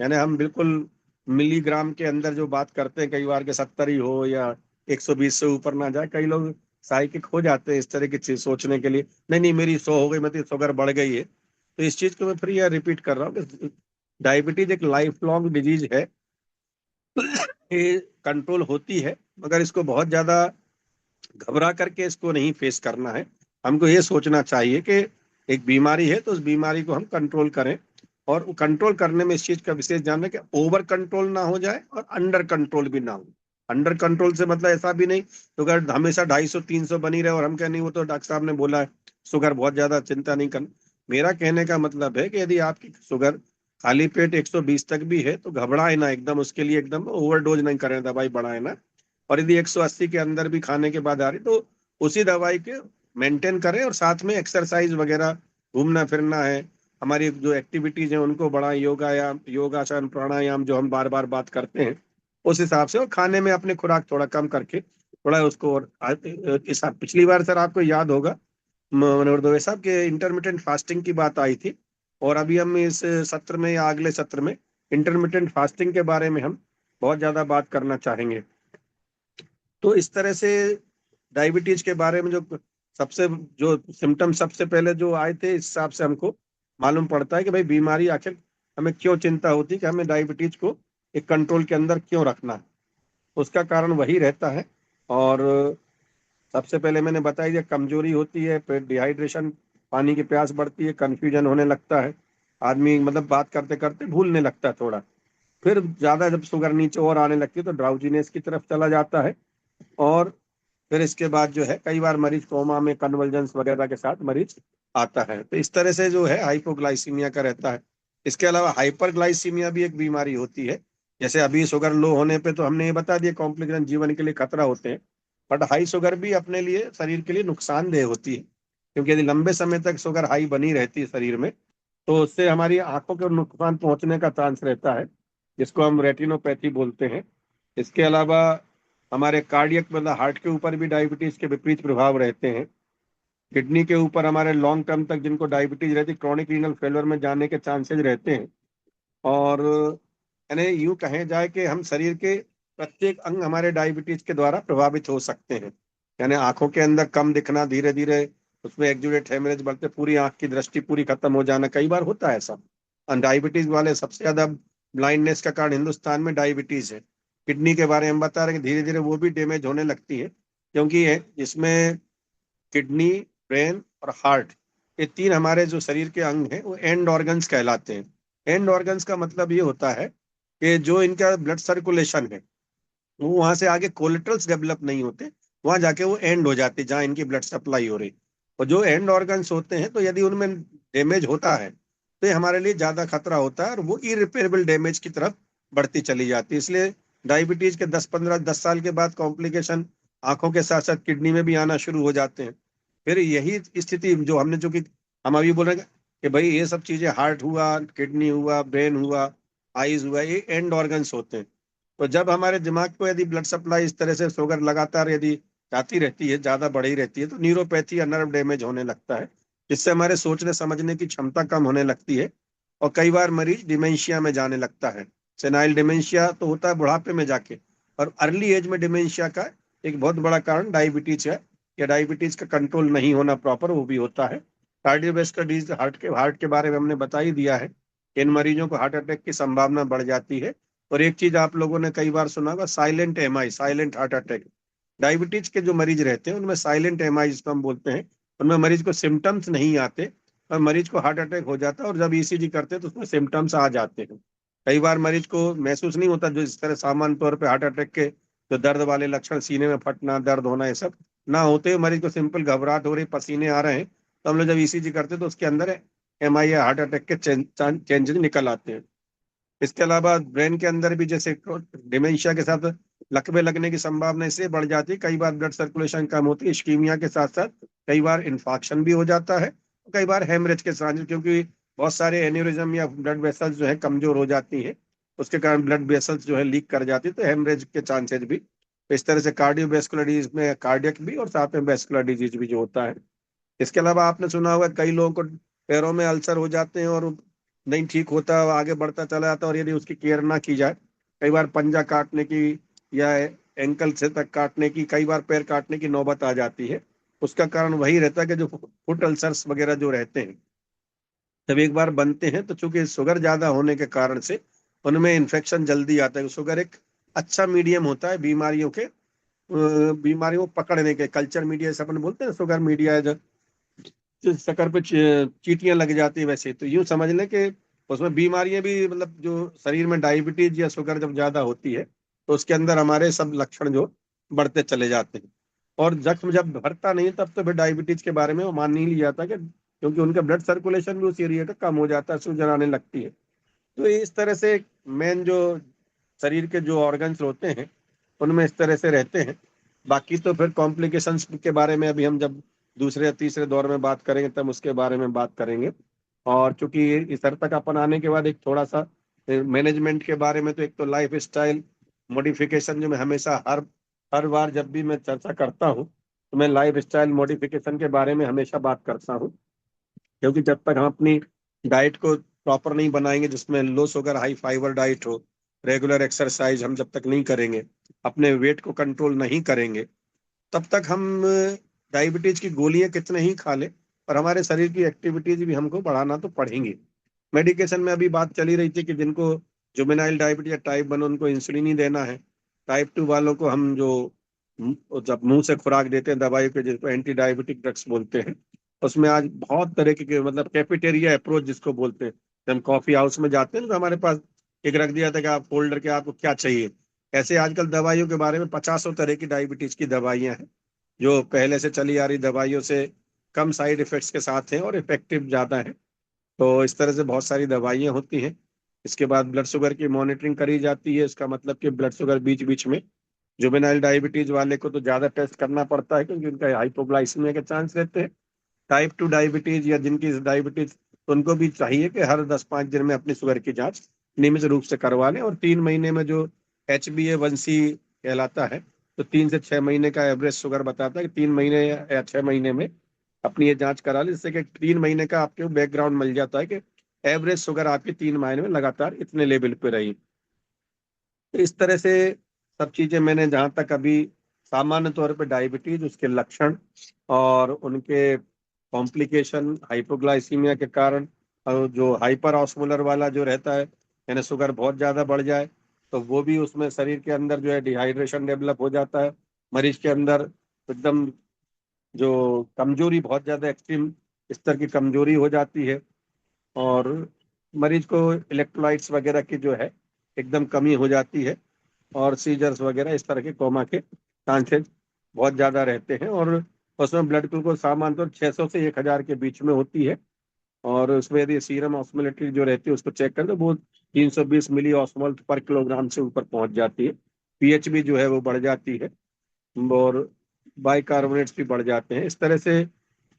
यानी हम बिल्कुल मिलीग्राम के अंदर जो बात करते हैं कई बार के 70 ही हो या 120 से ऊपर ना जाए, कई लोग साइकिक हो जाते हैं इस तरह की चीज सोचने के लिए, नहीं नहीं मेरी 100 हो गई, मतलब शुगर बढ़ गई है। तो इस चीज को मैं फिर यह रिपीट कर रहा हूँ कि डायबिटीज एक लाइफ लॉन्ग डिजीज है, ये कंट्रोल होती है, मगर इसको बहुत ज्यादा घबरा करके इसको नहीं फेस करना है। हमको ये सोचना चाहिए कि एक बीमारी है तो उस बीमारी को हम कंट्रोल करें, और कंट्रोल करने में इस चीज का विशेष ध्यान है कि ओवर कंट्रोल ना हो जाए और अंडर कंट्रोल भी ना हो। अंडर कंट्रोल से मतलब ऐसा भी नहीं शुगर हमेशा 250-300 बनी रहे और हम कहें नहीं वो तो डॉक्टर साहब ने बोला है शुगर बहुत ज्यादा चिंता नहीं करना। मेरा कहने का मतलब है कि यदि आपकी शुगर खाली पेट 120 तक भी है तो घबराए ना एकदम, उसके लिए एकदम ओवरडोज नहीं करें, दवाई बढ़ाए ना। और यदि 180 के अंदर भी खाने के बाद आ रही तो उसी दवाई के मेंटेन करें, और साथ में एक्सरसाइज वगैरह, घूमना फिरना है, हमारी जो एक्टिविटीज हैं उनको बढ़ाएं, योगासन प्राणायाम जो हम बार बार बात करते हैं उस हिसाब से, और खाने में अपने खुराक थोड़ा कम करके थोड़ा उसको, और इस पिछली बार सर आपको याद होगा मनोहर दवे साहब के इंटरमीडियंट फास्टिंग की बात आई थी, और अभी हम इस सत्र में या अगले सत्र में इंटरमीडियंट फास्टिंग के बारे में हम बहुत ज्यादा बात करना चाहेंगे। तो इस तरह से डायबिटीज के बारे में सबसे जो सिम्टम सबसे पहले जो आए थे, इस हिसाब से हमको मालूम पड़ता है कि भाई बीमारी आखिर हमें क्यों चिंता होती है कि हमें डायबिटीज को एक कंट्रोल के अंदर क्यों रखना है, उसका कारण वही रहता है। और सबसे पहले मैंने बताया कि कमजोरी होती है, फिर डिहाइड्रेशन, पानी की प्यास बढ़ती है, कंफ्यूजन होने लगता है, आदमी मतलब बात करते करते भूलने लगता है थोड़ा, फिर ज्यादा जब शुगर नीचे और आने लगती है तो ड्राउजीनेस की तरफ चला जाता है, और फिर इसके बाद जो है कई बार मरीज कोमा में कन्वर्जेंस वगैरह के साथ मरीज आता है। तो इस तरह से जो है हाइपोग्लाइसीमिया का रहता है। इसके अलावा हाइपरग्लाइसीमिया भी एक बीमारी होती है। जैसे अभी शुगर लो होने पे तो हमने ये बता दिया कॉम्प्लिकेशन जीवन के लिए खतरा होते हैं, बट हाई शुगर भी अपने लिए शरीर के लिए नुकसानदेह होती है, क्योंकि यदि लंबे समय तक शुगर हाई बनी रहती है शरीर में तो उससे हमारी आंखों को नुकसान पहुंचने का चांस रहता है, जिसको हम रेटिनोपैथी बोलते हैं। इसके अलावा हमारे कार्डियक मतलब हार्ट के ऊपर भी डायबिटीज के विपरीत प्रभाव रहते हैं। किडनी के ऊपर हमारे लॉन्ग टर्म तक जिनको डायबिटीज रहती, क्रॉनिक रीनल फेलियर में जाने के चांसेस रहते हैं। और यानी यूं कहें जाए कि हम शरीर के प्रत्येक अंग हमारे डायबिटीज के द्वारा प्रभावित हो सकते हैं। यानी आंखों के अंदर कम दिखना, धीरे धीरे उसमें एक्यूरेट हेमरेज बढ़ते, पूरी आंख की दृष्टि पूरी खत्म हो जाना, कई बार होता है ऐसा। और डायबिटीज वाले सबसे ज्यादा ब्लाइंडनेस का कारण हिंदुस्तान में डायबिटीज है। किडनी के बारे में बता रहे हैं कि धीरे धीरे वो भी डैमेज होने लगती है, क्योंकि इसमें किडनी, ब्रेन और हार्ट, ये तीन हमारे जो शरीर के अंग हैं वो एंड ऑर्गन्स कहलाते हैं। एंड ऑर्गन्स का मतलब ये होता है कि जो इनका ब्लड सर्कुलेशन है वो वहां से आगे कोलेट्रल्स डेवलप नहीं होते, वहां जाके वो एंड हो जाते जहाँ इनकी ब्लड सप्लाई हो रही। और जो एंड ऑर्गन्स होते हैं तो यदि उनमें डैमेज होता है तो ये हमारे लिए ज्यादा खतरा होता है, और वो इरिपेरेबल डैमेज की तरफ बढ़ती चली जाती है। इसलिए डायबिटीज के 10 साल के बाद कॉम्प्लिकेशन आंखों के साथ साथ किडनी में भी आना शुरू हो जाते हैं। फिर यही स्थिति जो हमने, जो कि हम अभी बोल रहे हैं कि भाई ये सब चीजें, हार्ट हुआ, किडनी हुआ, ब्रेन हुआ, आईज हुआ, ये एंड ऑर्गन्स होते हैं। तो जब हमारे दिमाग को यदि ब्लड सप्लाई इस तरह से शुगर लगातार यदि जाती रहती है, ज्यादा बढ़ी रहती है, तो न्यूरोपैथी या नर्व डैमेज होने लगता है, जिससे हमारे सोचने समझने की क्षमता कम होने लगती है, और कई बार मरीज डिमेंशिया में जाने लगता है। सेनाइल डिमेंशिया तो होता है बुढ़ापे में जाके, और अर्ली एज में डिमेंशिया का एक बहुत बड़ा कारण डायबिटीज है, या डायबिटीज का कंट्रोल नहीं होना प्रॉपर, वो भी होता है। कार्डियोवेस्कुलर डिजीज, हार्ट के बारे में हमने बता ही दिया है। इन मरीजों को हार्ट अटैक की संभावना बढ़ जाती है। और एक चीज आप लोगों ने कई बार सुना होगा, silent MI, silent heart attack. Diabetes के जो मरीज रहते हैं उनमें साइलेंट एमआई जिसको हम बोलते हैं, उनमें मरीज को सिम्टम्स नहीं आते और मरीज को हार्ट अटैक हो जाता है, और जब ईसीजी करते हैं तो उसमें सिम्टम्स आ जाते हैं। कई बार मरीज को महसूस नहीं होता, जो इस तरह सामान्य तौर पे हार्ट अटैक के जो दर्द वाले लक्षण, सीने में फटना, दर्द होना, ये सब ना होते हुए मरीज को सिंपल घबराहट हो रही, पसीने आ रहे हैं, तो हम लोग जब ईसीजी करते हैं तो उसके अंदर एमआई या हार्ट अटैक के चेंजेस निकल आते हैं। इसके अलावा ब्रेन के अंदर भी जैसे डिमेंशिया के साथ लकवे लगने की संभावना इसलिए बढ़ जाती है, कई बार ब्लड सर्कुलेशन कम होती है, इश्कीमिया के साथ साथ कई बार इन्फाक्शन भी हो जाता है, कई बार हेमरेज के साथ, क्योंकि बहुत सारे एन्यूरिज्म या ब्लड वेसल्स जो है कमजोर हो जाती है, उसके कारण ब्लड वेसल्स जो है लीक कर जाती है, तो हेमरेज के चांसेस भी। तो इस तरह से कार्डियोवेस्कुलर डिजीज में कार्डियक भी और साथ में वेस्कुलर डिजीज भी जो होता है। इसके अलावा आपने सुना होगा कई लोगों को पैरों में अल्सर हो जाते हैं और नहीं ठीक होता, आगे बढ़ता चला जाता है, और यदि उसकी केयर ना की जाए, कई बार पंजा काटने की या एंकल से तक काटने की, कई बार पैर काटने की नौबत आ जाती है। उसका कारण वही रहता है कि जो फुट अल्सर्स वगैरह जो रहते हैं जब एक बार बनते हैं तो चूंकि शुगर ज्यादा होने के कारण से उनमें इन्फेक्शन जल्दी आता है। शुगर एक अच्छा मीडियम होता है बीमारियों को पकड़ने के, कल्चर मीडिया जैसे अपन बोलते हैं, शुगर मीडिया है जो शक्कर पे चीटियां लग जाती है, वैसे तो यूं समझ लें कि उसमें बीमारियां भी, मतलब जो शरीर में डायबिटीज या शुगर जब ज्यादा होती है तो उसके अंदर हमारे सब लक्षण जो बढ़ते चले जाते हैं। और जख्म जब भरता नहीं तब तो फिर डायबिटीज के बारे में वो मान नहीं लिया जाता, कि क्योंकि उनका ब्लड सर्कुलेशन भी उस एरिया का कम हो जाता है, सूजन आने लगती है। तो इस तरह से मेन जो शरीर के जो ऑर्गन्स होते हैं उनमें इस तरह से रहते हैं। बाकी तो फिर कॉम्प्लिकेशंस के बारे में अभी हम जब दूसरे या तीसरे दौर में बात करेंगे तब उसके बारे में बात करेंगे। और चूंकि इस स्तर तक अपन आने के बाद एक थोड़ा सा मैनेजमेंट के बारे में, तो एक तो लाइफ स्टाइल मॉडिफिकेशन जो मैं हमेशा हर हर बार जब भी मैं चर्चा करता हूँ तो मैं लाइफ स्टाइल मॉडिफिकेशन के बारे में हमेशा बात करता हूँ, क्योंकि जब तक हम अपनी डाइट को प्रॉपर नहीं बनाएंगे जिसमें low sugar high fibre diet हो, रेगुलर एक्सरसाइज हम जब तक नहीं करेंगे, अपने वेट को कंट्रोल नहीं करेंगे, तब तक हम डायबिटीज की गोलियां कितने ही खा ले, पर हमारे शरीर की एक्टिविटीज भी हमको बढ़ाना तो पड़ेंगी। मेडिकेशन में अभी बात चली रही थी कि जिनको जुवेनाइल डायबिटीज या टाइप 1, उनको इंसुलिन ही देना है। टाइप 2 वालों को हम जो जब मुंह से खुराक देते हैं दवाई के, जिसको एंटी डायबिटिक ड्रग्स बोलते हैं, उसमें आज बहुत तरह के मतलब कैफेटेरिया अप्रोच जिसको बोलते हैं, जब हम कॉफी हाउस में जाते हैं तो हमारे पास एक रख दिया था कि आप फोल्डर के आपको क्या चाहिए। ऐसे आजकल दवाइयों के बारे में 50 तरह की डायबिटीज की दवाइयां हैं, जो पहले से चली आ रही दवाइयों से कम साइड इफेक्ट्स के साथ हैं और इफेक्टिव ज्यादा है। तो इस तरह से बहुत सारी दवाइयाँ होती हैं। इसके बाद ब्लड शुगर की मॉनिटरिंग करी जाती है। इसका मतलब कि ब्लड शुगर बीच बीच में, जुवेनाइल डायबिटीज वाले को तो ज़्यादा टेस्ट करना पड़ता है क्योंकि उनका हाइपोग्लाइसीमिया के चांस रहते हैं। टाइप 2 डायबिटीज या जिनकी डायबिटीज, तो उनको भी चाहिए कि हर 10-5 दिन में अपनी शुगर की जांच नियमित रूप से करवा लें। और 3 महीने में जो HbA1c कहलाता है, तो 3 से 6 महीने का एवरेज शुगर बताता है कि 3 महीने या 6 महीने में अपनी ये जांच करा लें, जिससे कि 3 महीने का आपके बैकग्राउंड मिल जाता है कि एवरेज शुगर आपकी 3 महीने में लगातार इतने लेवल पे रही। तो इस तरह से सब चीजें मैंने जहाँ तक अभी सामान्य तौर पे डायबिटीज, उसके लक्षण और उनके कॉम्प्लिकेशन, हाइपोग्लाइसीमिया के कारण, और जो हाइपर ऑस्मोलर वाला जो रहता है, यानी शुगर बहुत ज्यादा बढ़ जाए तो वो भी उसमें शरीर के अंदर जो है डिहाइड्रेशन डेवलप हो जाता है। मरीज के अंदर एकदम जो कमजोरी, बहुत ज्यादा एक्सट्रीम स्तर की कमजोरी हो जाती है। और मरीज को इलेक्ट्रोलाइट्स वगैरह की जो है एकदम कमी हो जाती है। और सीजर्स वगैरह इस तरह के कोमा के चांसेस बहुत ज़्यादा रहते हैं। और उसमें ब्लड ग्लूकोज सामान्यतः 600 से 1000 के बीच में होती है। और उसमें यदि सीरम ऑस्मोलेट्री जो रहती है उसको चेक करें तो वो 320 मिली ऑस्मोल पर किलोग्राम से ऊपर पहुंच जाती है। पीएच भी जो है वो बढ़ जाती है, और बाइकार्बोनेट्स भी बढ़ जाते हैं। इस तरह से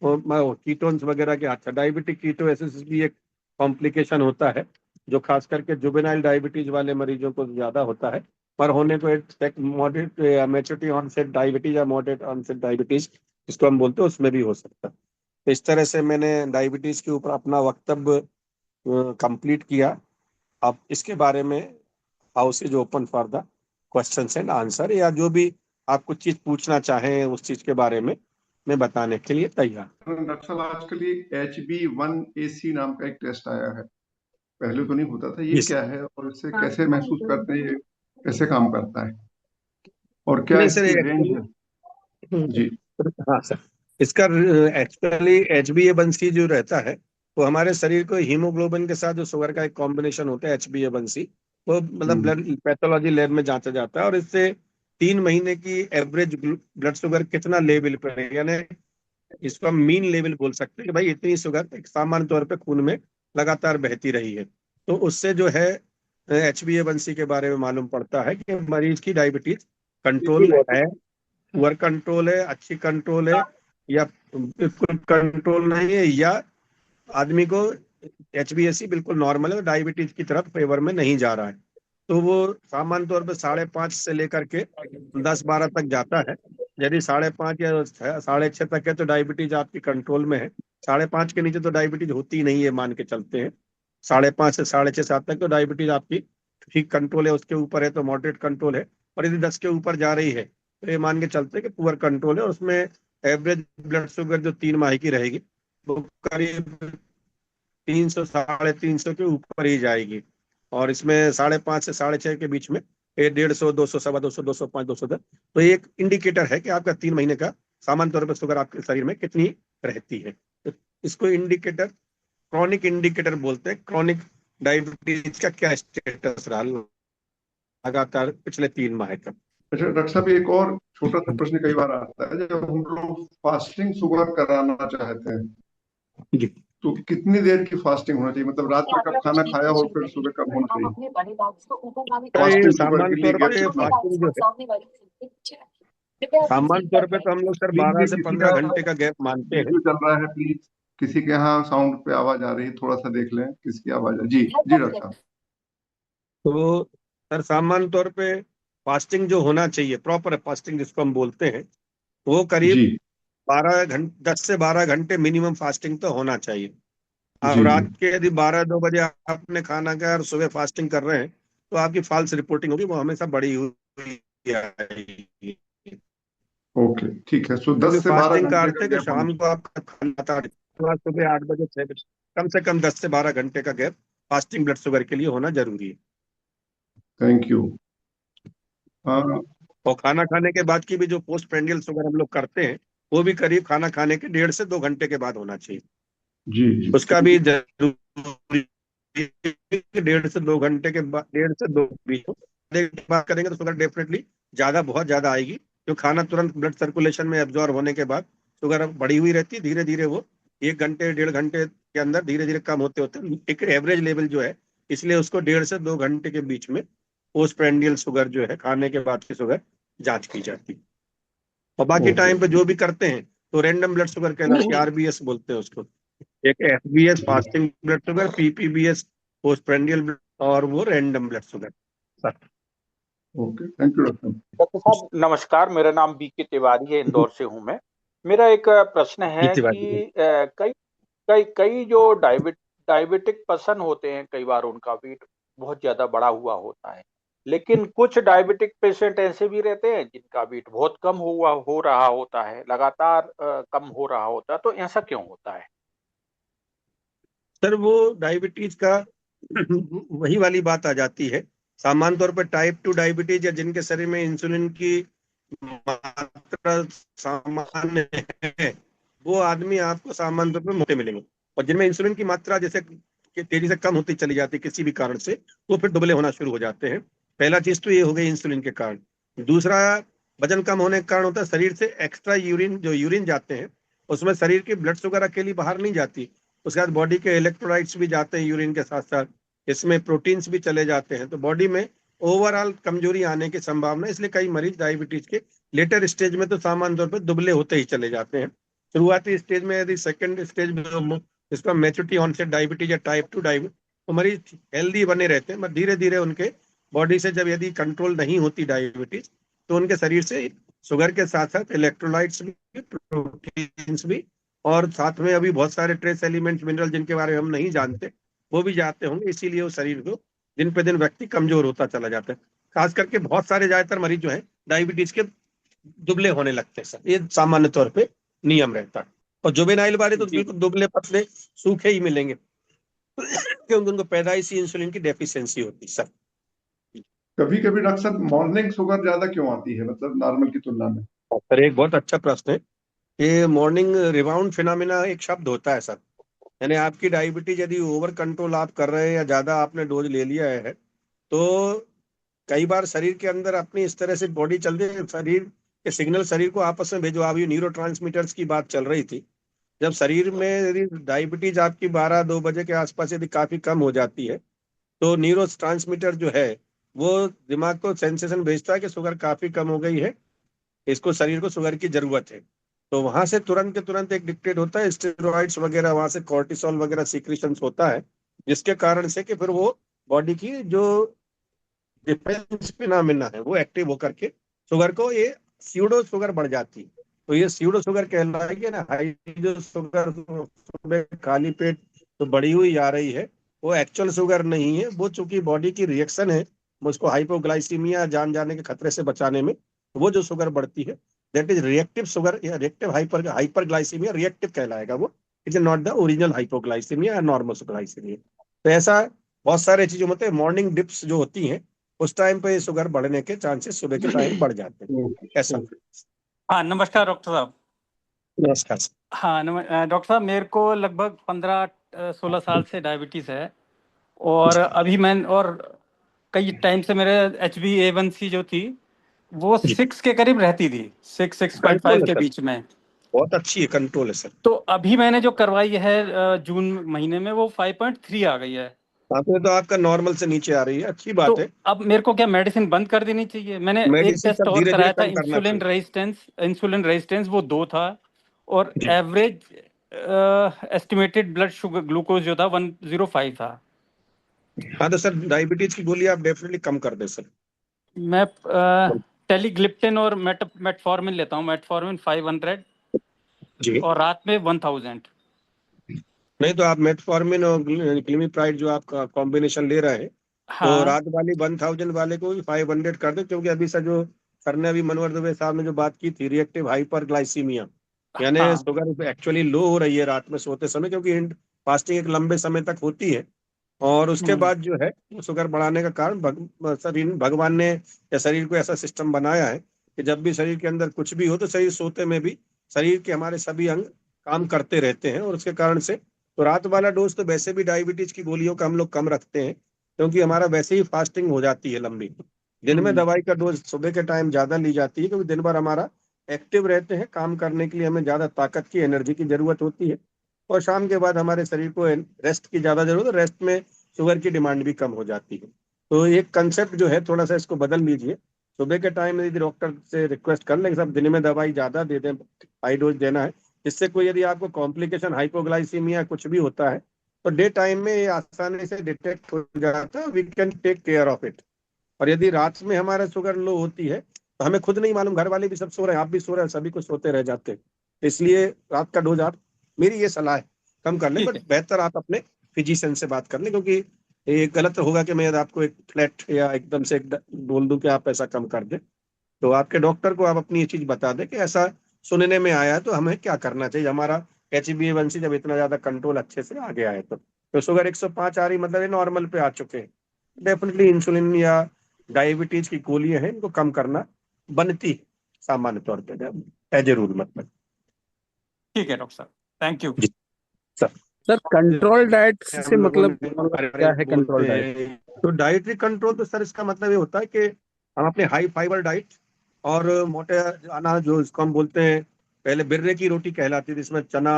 कीटोन्स वगैरह के, अच्छा डायबिटिक कीटोएसिस भी एक कॉम्प्लिकेशन होता है, जो खास करके जुवेनाइल डायबिटीज वाले मरीजों को ज्यादा होता है। पर होने को एक मॉडरेट मैच्योरिटी ऑनसेट डायबिटीज या मॉडरेट ऑनसेट डायबिटीज जिसको हम बोलते हैं, उसमें भी हो सकता है। तो इस तरह से मैंने डायबिटीज के ऊपर अपना वक्तव्य कंप्लीट किया। अब इसके बारे में house is open for the questions and answer, या जो भी आप कुछ चीज पूछना चाहें उस चीज के बारे में मैं बताने के लिए तैयार। डॉक्टर साहब, आजकल ये HB1AC नाम का एक टेस्ट आया है, पहले तो नहीं होता था। ये यस। क्या है और इससे कैसे महसूस करते हैं, ये कैसे काम करता है और क्या नहीं सर, इसकी रेंज एक्चुअली, है? जी हाँ सर, इसका एक्चुअली HbA1c जो रहता है वो हमारे शरीर को हीमोग्लोबिन के साथ जो शुगर का एक कॉम्बिनेशन होता है HbA1c, वो मतलब हम्म, ब्लड पैथोलॉजी लैब में जांचा जाता है। और इससे 3 महीने की एवरेज ब्लड शुगर कितना लेवल पर है, यानी इसको हम मीन लेवल बोल सकते हैं कि भाई इतनी शुगर एक सामान्य तौर पे खून में लगातार बहती रही है। तो उससे जो है HbA1c के बारे में मालूम पड़ता है कि मरीज की डायबिटीज कंट्रोल है, पुअर कंट्रोल है, अच्छी कंट्रोल है, या बिल्कुल कंट्रोल नहीं है, या आदमी को HbA1c बिल्कुल नॉर्मल है, डायबिटीज की तरफ फेवर में नहीं जा रहा है। तो वो सामान्य तौर पर 5.5 से लेकर के 10-12 तक जाता है। यदि 5.5 या 6.5 तक है तो डायबिटीज आपकी कंट्रोल में है। 5.5 के नीचे तो डायबिटीज होती ही नहीं है, मान के चलते हैं। 5.5 से 6.5-7 तक तो डायबिटीज आपकी ठीक कंट्रोल है, उसके ऊपर है तो मॉडरेट कंट्रोल है। और यदि 10 के ऊपर जा रही है तो ये मान के चलते हैं कि पुअर कंट्रोल है। और उसमें एवरेज ब्लड शुगर जो 3 माह की रहेगी वो करीब 300, 350 के ऊपर ही जाएगी। और इसमें 5.5 से 6.5 के बीच में ये 150, 200, 250, 205, 210, तो ये एक इंडिकेटर है कि आपका 3 महीने का सामान्य तौर पर शुगर आपके शरीर में कितनी रहती है। तो इसको इंडिकेटर, क्रॉनिक इंडिकेटर बोलते हैं। क्रॉनिक डायबिटीज का क्या स्टेटस रहा लगातार पिछले 3 माह का। अच्छा डॉक्टर साहब, एक और छोटा सा प्रश्न कई बार आता है, जब हम लोग फास्टिंग शुगर कराना चाहते हैं जी। तो कितनी देर की फास्टिंग होना चाहिए? मतलब रात में कब खाना खाया और फिर सुबह कब होना चाहिए ये फास्टिंग शुगर सामान्य के लिए? तौर पे कितना? फास्टिंग जो है, सामान्य तौर पे तो हम लोग सर प्लीज, बारह ये से किसी पंद्रह का घंटे का गैप मानते हैं। वीडियो चल रहा है, प्लीज किसी के यहाँ साउंड पे आवाज आ रही है, थोड़ा सा देख लें किसकी आवाज है। जी जी डॉक्टर साहब। तो सर सामान्य तौर पे फास्टिंग जो होना चाहिए, प्रॉपर फास्टिंग जिसको हम बोलते हैं, वो जी करीब 12 घंटे, 10 से 12 घंटे मिनिमम फास्टिंग तो होना चाहिए। अब जी जी। रात के यदि 12-2 बजे आपने खाना खाया और सुबह फास्टिंग कर रहे हैं तो आपकी फॉल्स रिपोर्टिंग होगी, वो हमेशा बड़ी हुई आएगी। ओके ठीक है, सो क्योंकि 10 से 12 फास्टिंग का घंटे अर्थ का है कि गैप होना शाम को आपका खाना था, सुबह 8 बजे, 6 बजे, कम से कम 10 से 12 घंटे का गैप फास्टिंग ब्लड शुगर के लिए होना जरूरी है। चाहिए। Thank you. हाँ। और खाना खाने के बाद की भी जो पोस्ट प्रेंडियल शुगर हम लोग करते हैं, वो भी करीब खाना खाने के 1.5 से 2 घंटे के बाद होना चाहिए। जी जी उसका भी जरूरी 1.5 से 2 घंटे के बाद, 1.5 से 2 बीच में बात करेंगे तो शुगर डेफिनेटली ज्यादा, बहुत ज्यादा आएगी। जो खाना तुरंत ब्लड सर्कुलेशन में एब्जॉर्ब होने के बाद शुगर बढ़ी हुई रहती है, धीरे धीरे वो 1 घंटे 1.5 घंटे के अंदर धीरे धीरे कम होते होते एक एवरेज लेवल जो है, इसलिए उसको 1.5 से 2 घंटे के बीच में पोस्ट प्रेंडियल शुगर जो है, खाने के बाद की शुगर जांच की जाती है। और बाकी ओके। टाइम पे जो भी करते हैं तो रैंडम ब्लड शुगर कहलाती है, आरबीएस बोलते हैं उसको। एक FBS fasting blood sugar, PPBS post prandial blood, और वो random blood sugar. Okay, thank you doctor. Doctor साहब नमस्कार, मेरा नाम बीके तिवारी है, इंदौर से हूं मैं। मेरा एक प्रश्न है कि कई कई कई जो डायबिटिक पर्सन होते हैं, कई बार उनका वेट बहुत ज्यादा बढ़ा हुआ होता है, लेकिन कुछ डायबिटिक पेशेंट ऐसे भी रहते हैं जिनका वेट बहुत कम हो रहा होता है, लगातार कम हो रहा होता है, तो ऐसा क्यों होता है? सर वो डायबिटीज का वही वाली बात आ जाती है। सामान्य तौर पर टाइप 2 डायबिटीज या जिनके शरीर में इंसुलिन की मात्रा सामान्य है, वो आदमी आपको सामान्य तौर पर मोटे मिलेंगे। और जिनमें इंसुलिन की मात्रा जैसे कि तेजी से कम होती चली जाती है किसी भी कारण से, तो फिर दुबले होना शुरू हो जाते हैं। पहला चीज तो ये हो गई इंसुलिन के कारण। दूसरा, वजन कम होने के कारण होता है शरीर से एक्स्ट्रा यूरिन, जो यूरिन जाते हैं उसमें शरीर की ब्लड शुगर अकेली बाहर नहीं जाती, उसके बाद बॉडी के इलेक्ट्रोलाइट्स भी जाते हैं यूरिन के साथ साथ, इसमें प्रोटीन्स भी चले जाते हैं, तो बॉडी में ओवरऑल कमजोरी आने की संभावना। इसलिए कई मरीज डायबिटीज के लेटर स्टेज में तो सामान्य तौर पर दुबले होते ही चले जाते हैं। शुरुआती स्टेज में, यदि सेकंड स्टेज में इसका मैच्योरिटी ऑनसेट डायबिटीज या टाइप 2 डायबिटीज, तो मरीज हेल्दी बने रहते हैं, मगर धीरे धीरे उनके बॉडी से जब यदि कंट्रोल नहीं होती डायबिटीज, तो उनके शरीर से शुगर के साथ साथ इलेक्ट्रोलाइट्स भी, प्रोटीन्स भी, और साथ में अभी बहुत सारे ट्रेस एलिमेंट्स, मिनरल जिनके बारे में हम नहीं जानते, वो भी जाते होंगे। इसीलिए वो शरीर को दिन पे दिन व्यक्ति कमजोर होता चला जाता है। खास करके बहुत सारे ज्यादातर मरीज जो है डायबिटीज के दुबले होने लगते हैं सर, ये सामान्य तौर पे नियम रहता है। और जुवेनाइल वाले तो जी। बिल्कुल दुबले पतले सूखे ही मिलेंगे क्योंकि उनको पैदाइशी इंसुलिन की डेफिशिएंसी होती है सर। कभी कभी डॉक्टर साहब मॉर्निंग शुगर ज्यादा क्यों आती है, मतलब नॉर्मल की तुलना में? सर एक बहुत अच्छा प्रश्न है। ये मॉर्निंग रिबाउंड फिनोमिना एक शब्द होता है सर। यानी आपकी डायबिटीज यदि ओवर कंट्रोल आप कर रहे हैं या ज्यादा आपने डोज ले लिया है, तो कई बार शरीर के अंदर अपनी इस तरह से बॉडी चलती है, शरीर के सिग्नल शरीर को आपस में भेजो। अभी न्यूरो की बात चल रही थी। जब शरीर में यदि डायबिटीज आपकी 12-2 बजे के आसपास यदि काफी कम हो जाती है, तो न्यूरो जो है वो दिमाग को सेंसेशन भेजता है कि शुगर काफी कम हो गई है, इसको, शरीर को शुगर की जरूरत है। तो वहां से तुरंत के तुरंत एक डिक्टेट होता है, स्टेरॉइड्स वगैरह, वहां से कॉर्टिसोल वगैरह सीक्रेशन होता है, जिसके कारण से कि फिर वो बॉडी की जो डिफेंस फिनोमिना है वो एक्टिव होकर के शुगर को, ये सीडो शुगर बढ़ जाती है। तो ये सीडो शुगर कहलाएगी ना, हाई जो शुगर सुबह खाली पेट तो बढ़ी हुई आ रही है, वो एक्चुअल शुगर नहीं है, वो चूंकि बॉडी की रिएक्शन है, उसको हाइपोग्लाइसीमिया, जान जाने के खतरे से बचाने में, वो जो शुगर बढ़ती है दैट इज रिएक्टिव शुगर, या रिएक्टिव हाइपरग्लाइसीमिया रिएक्टिव कहलाएगा वो। It is not the original hypoglycaemia या नॉर्मल ग्लाइसीमिया। तो ऐसा बहुत सारे चीजें होते हैं। मॉर्निंग डिप्स जो होती हैं उस टाइम पे शुगर बढ़ने के चांसेस सुबह के टाइम बढ़ जाते हैं, ऐसा। हाँ नमस्कार डॉक्टर साहब। नमस्कार सर। हाँ डॉक्टर साहब, मेरे को लगभग 15-16 साल से डायबिटीज़ है, और अभी और कई टाइम से मेरे HbA1c जो थी वो 6 के करीब रहती थी, 6-6.5 के बीच में। बहुत अच्छी है, कंट्रोल है सर। तो अभी मैंने जो करवाई है जून महीने में, वो 5.3 आ गई है। तो आपका नॉर्मल से नीचे आ रही है, अच्छी बात तो है। अब मेरे को क्या मेडिसिन बंद कर देनी चाहिए? मैंने एक टेस्ट और कराया था, इंसुलिन रेजिस्टेंस वो 2 था, और average estimated blood sugar glucose जो था 105 था। हाँ तो सर डायबिटीज की गोली आप डेफिनेटली कम कर दे सर। मैं टेलीग्लिप्टिन और मेटफॉर्मिन लेता हूँ। मेटफॉर्मिन 500 जी, और रात में 1000। नहीं तो आप मेटफॉर्मिन और ग्लिमिप्राइड जो आपका कॉम्बिनेशन ले रहे हैं, तो हाँ रात वाली 1000 वाले को भी 500 कर दे, क्योंकि अभी सर जो सर ने, अभी मनोहर दुबे साहब ने जो बात की थी, रिएक्टिव हाइपरग्लाइसीमिया, यानी हाँ शुगर एक्चुअली लो हो रही है रात में सोते समय, क्योंकि फास्टिंग एक लंबे समय तक होती है, और उसके बाद जो है शुगर बढ़ाने का कारण शरीर, भगवान ने या शरीर को ऐसा सिस्टम बनाया है कि जब भी शरीर के अंदर कुछ भी हो तो शरीर सोते में भी, शरीर के हमारे सभी अंग काम करते रहते हैं, और उसके कारण से तो रात वाला डोज तो वैसे भी डायबिटीज की गोलियों का हम लोग कम रखते हैं, क्योंकि हमारा वैसे ही फास्टिंग हो जाती है लंबी। दिन में दवाई का डोज सुबह के टाइम ज्यादा ली जाती है, क्योंकि दिन भर हमारा एक्टिव रहते हैं, काम करने के लिए हमें ज्यादा ताकत की, एनर्जी की जरूरत होती है। और शाम के बाद हमारे शरीर को रेस्ट की ज्यादा जरूरत है, रेस्ट में शुगर की डिमांड भी कम हो जाती है। तो एक कंसेप्ट जो है थोड़ा सा इसको बदल लीजिए। सुबह के टाइम यदि डॉक्टर से रिक्वेस्ट कर लें सब दिन में दवाई ज्यादा दे दें, हाई डोज देना है, इससे कोई यदि आपको कॉम्प्लिकेशन हाइपोग्लाइसीमिया कुछ भी होता है तो डे टाइम में ये आसानी से डिटेक्ट हो जाता है, we can take care of it. और यदि रात में हमारा शुगर लो होती है तो हमें खुद नहीं मालूम, घर वाले भी सब सो रहे हैं, आप भी सो रहे हैं, सभी कुछ सोते रह जाते हैं। इसलिए रात का डोज आप, मेरी ये सलाह है, कम कर लें, बट बेहतर आप अपने फिजिशियन से बात कर लें, क्योंकि ये गलत होगा कि मैं आपको एक फ्लैट या एकदम से बोल दूं कि आप ऐसा कम कर दें। तो आपके डॉक्टर को आप अपनी ये चीज बता दें कि ऐसा सुनने में आया है, तो हमें क्या करना चाहिए। हमारा HbA1c जब इतना ज्यादा कंट्रोल अच्छे से आ गया है तो शुगर 105 आ रही, मतलब ये नॉर्मल पे आ चुके हैं, डेफिनेटली इंसुलिन या डायबिटीज की गोलियां हैं, इनको कम करना बनती है सामान्य तौर पर, एज ए रूल मतलब। ठीक है डॉक्टर साहब, थैंक यू। जी सर। सर कंट्रोल डाइट से हम लोगों मतलब ने क्या है कंट्रोल बोलते डाइट? हैं तो डाइटरी कंट्रोल, तो सर इसका मतलब ये होता है कि हम अपने हाई फाइबर डाइट और मोटे अनाज जो इसको हम बोलते हैं, पहले बिर्रे की रोटी कहलाती थी, जिसमें चना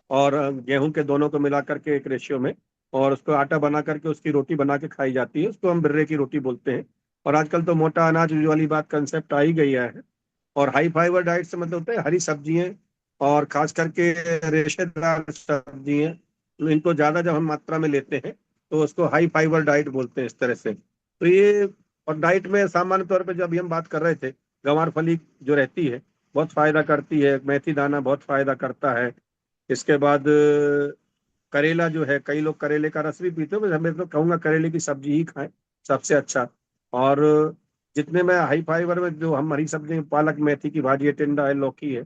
और गेहूं के दोनों को मिला करके एक रेशियो में, और उसको आटा बना करके उसकी रोटी बना के खाई जाती है, उसको हम बिर्रे की रोटी बोलते हैं। और आजकल तो मोटा अनाज वाली बात कंसेप्ट आ ही गई है। और हाई फाइबर डाइट से मतलब होता है हरी सब्जियां और खास करके रेशेदार सब्जियां, इनको ज्यादा जब हम मात्रा में लेते हैं तो उसको हाई फाइबर डाइट बोलते हैं, इस तरह से। तो ये, और डाइट में सामान्य तौर पे जब अभी हम बात कर रहे थे, गंवार फली जो रहती है बहुत फायदा करती है, मेथी दाना बहुत फायदा करता है। इसके बाद करेला जो है, कई लोग करेले का रस भी पीते हैं, मैं तो कहूँगा करेले की सब्जी ही खाएं सबसे अच्छा। और जितने में हाई फाइबर में जो हम हरी सब्जी, पालक मेथी की भाजी है, टिंडा है, लौकी है,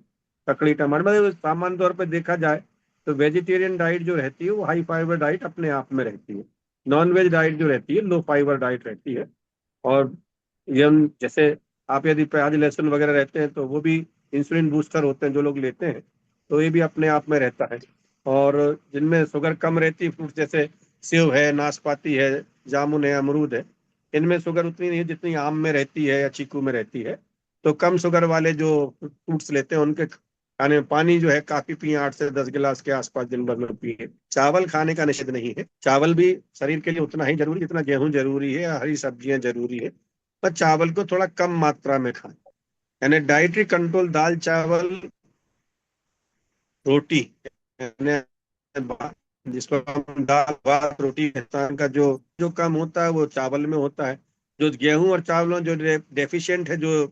ककड़ी टमाटर, मतलब सामान्य तौर पर देखा जाए तो वेजिटेरियन डाइट जो रहती है वो हाई फाइबर डाइट अपने आप में रहती है। नॉन वेज डाइट जो रहती है लो फाइबर डाइट रहती है। और ये जैसे आप यदि प्याज लहसुन वगैरह रहते हैं तो वो भी इंसुलिन बूस्टर होते हैं जो लोग लेते हैं, तो ये भी अपने आप में रहता है। और जिनमें शुगर कम रहती है, फ्रूट जैसे सेव है, नाशपाती है, जामुन है, अमरूद है, इनमें शुगर उतनी नहीं है जितनी आम में रहती है या चीकू में रहती है। तो कम शुगर वाले जो फ्रूट्स लेते हैं उनके खाने में पानी जो है काफी पिए, 8 से 10 गिलास के आसपास दिन भर में पिए। चावल खाने का निषेध नहीं है, चावल भी शरीर के लिए उतना ही जरूरी जितना गेहूं जरूरी है या हरी सब्जियां जरूरी है, पर चावल को थोड़ा कम मात्रा में खाएं। यानी डाइटरी कंट्रोल, दाल चावल रोटी, यानी जिसको हम दाल भात रोटी, हिंदुस्तान का जो जो कम होता है वो चावल में होता है। जो गेहूं और चावलों जो डेफिशिएंट है, जो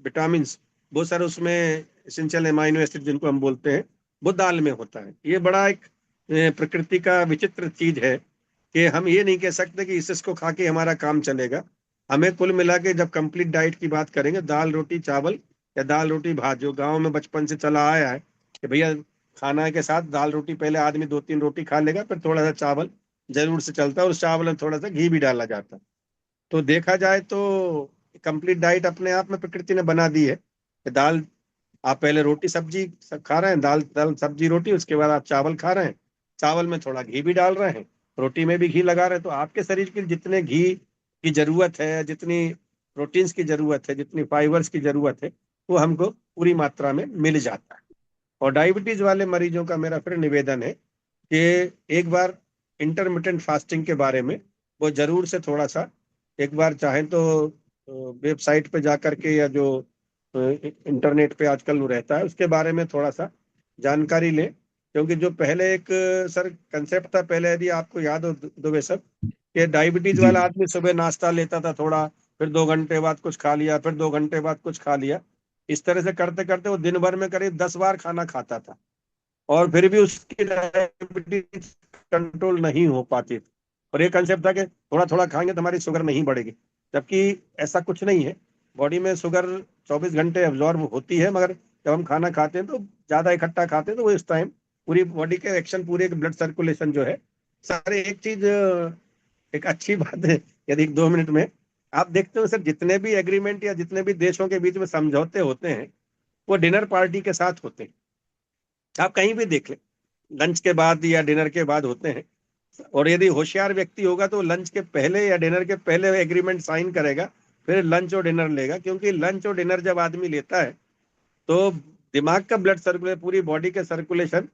विटामिन, वो सर उसमें एसेंशियल एमाइनो एसिड जिनको हम बोलते हैं, वो दाल में होता है। ये बड़ा एक प्रकृति का विचित्र चीज है कि हम ये नहीं कह सकते कि इसको खा के हमारा काम चलेगा। हमें कुल मिला के जब कंप्लीट डाइट की बात करेंगे, दाल रोटी चावल या दाल रोटी भात, जो गांव में बचपन से चला आया है कि भैया खाना के साथ दाल रोटी, पहले आदमी 2-3 रोटी खा लेगा, फिर थोड़ा सा चावल जरूर से चलता है, और उस चावल में थोड़ा सा घी भी डाला जाता है। तो देखा जाए तो कंप्लीट डाइट अपने आप में प्रकृति ने बना दी है कि दाल, आप पहले रोटी सब्जी खा रहे हैं, दाल दाल सब्जी रोटी, उसके बाद आप चावल खा रहे हैं, चावल में थोड़ा घी भी डाल रहे हैं, रोटी में भी घी लगा रहे हैं। तो आपके शरीर के जितने घी की जरूरत है, जितनी प्रोटीन्स की जरूरत है, जितनी फाइबर्स की जरूरत है, वो हमको पूरी मात्रा में मिल जाता है। और डायबिटीज वाले मरीजों का मेरा फिर निवेदन है कि एक बार इंटरमिटेंट फास्टिंग के बारे में वो जरूर से थोड़ा सा एक बार चाहें तो वेबसाइट पे जा करके या जो इंटरनेट पे आजकल वो रहता है उसके बारे में थोड़ा सा जानकारी लें। क्योंकि जो पहले एक सर कंसेप्ट था, पहले यदि आपको याद हो दुबे सर, कि डायबिटीज वाला आदमी सुबह नाश्ता लेता था थोड़ा, फिर 2 घंटे बाद कुछ खा लिया, फिर 2 घंटे बाद कुछ खा लिया, इस तरह से करते करते वो दिन भर में करीब 10 बार खाना खाता था, और फिर भी उसकी डायबिटीज कंट्रोल नहीं हो पाती थी। और ये कंसेप्ट था कि थोड़ा थोड़ा खाएंगे तो हमारी शुगर नहीं बढ़ेगी, जबकि ऐसा कुछ नहीं है। बॉडी में शुगर 24 घंटे एब्जॉर्ब होती है, मगर जब हम खाना खाते हैं तो ज्यादा इकट्ठा खाते हैं, तो वो इस टाइम पूरी बॉडी के एक्शन, पूरे ब्लड सर्कुलेशन जो है सारे। एक चीज, एक अच्छी बात है, यदि 2 मिनट में आप देखते हो सर, जितने भी एग्रीमेंट या जितने भी देशों के बीच में समझौते होते हैं वो डिनर पार्टी के साथ होते हैं। आप कहीं भी देख लें, लंच के बाद या डिनर के बाद होते हैं। और यदि होशियार व्यक्ति होगा तो लंच के पहले या डिनर के पहले एग्रीमेंट साइन करेगा, फिर लंच और डिनर लेगा। क्योंकि लंच और डिनर जब आदमी लेता है तो दिमाग का ब्लड सर्कुलेशन, पूरी बॉडी के सर्कुलेशन,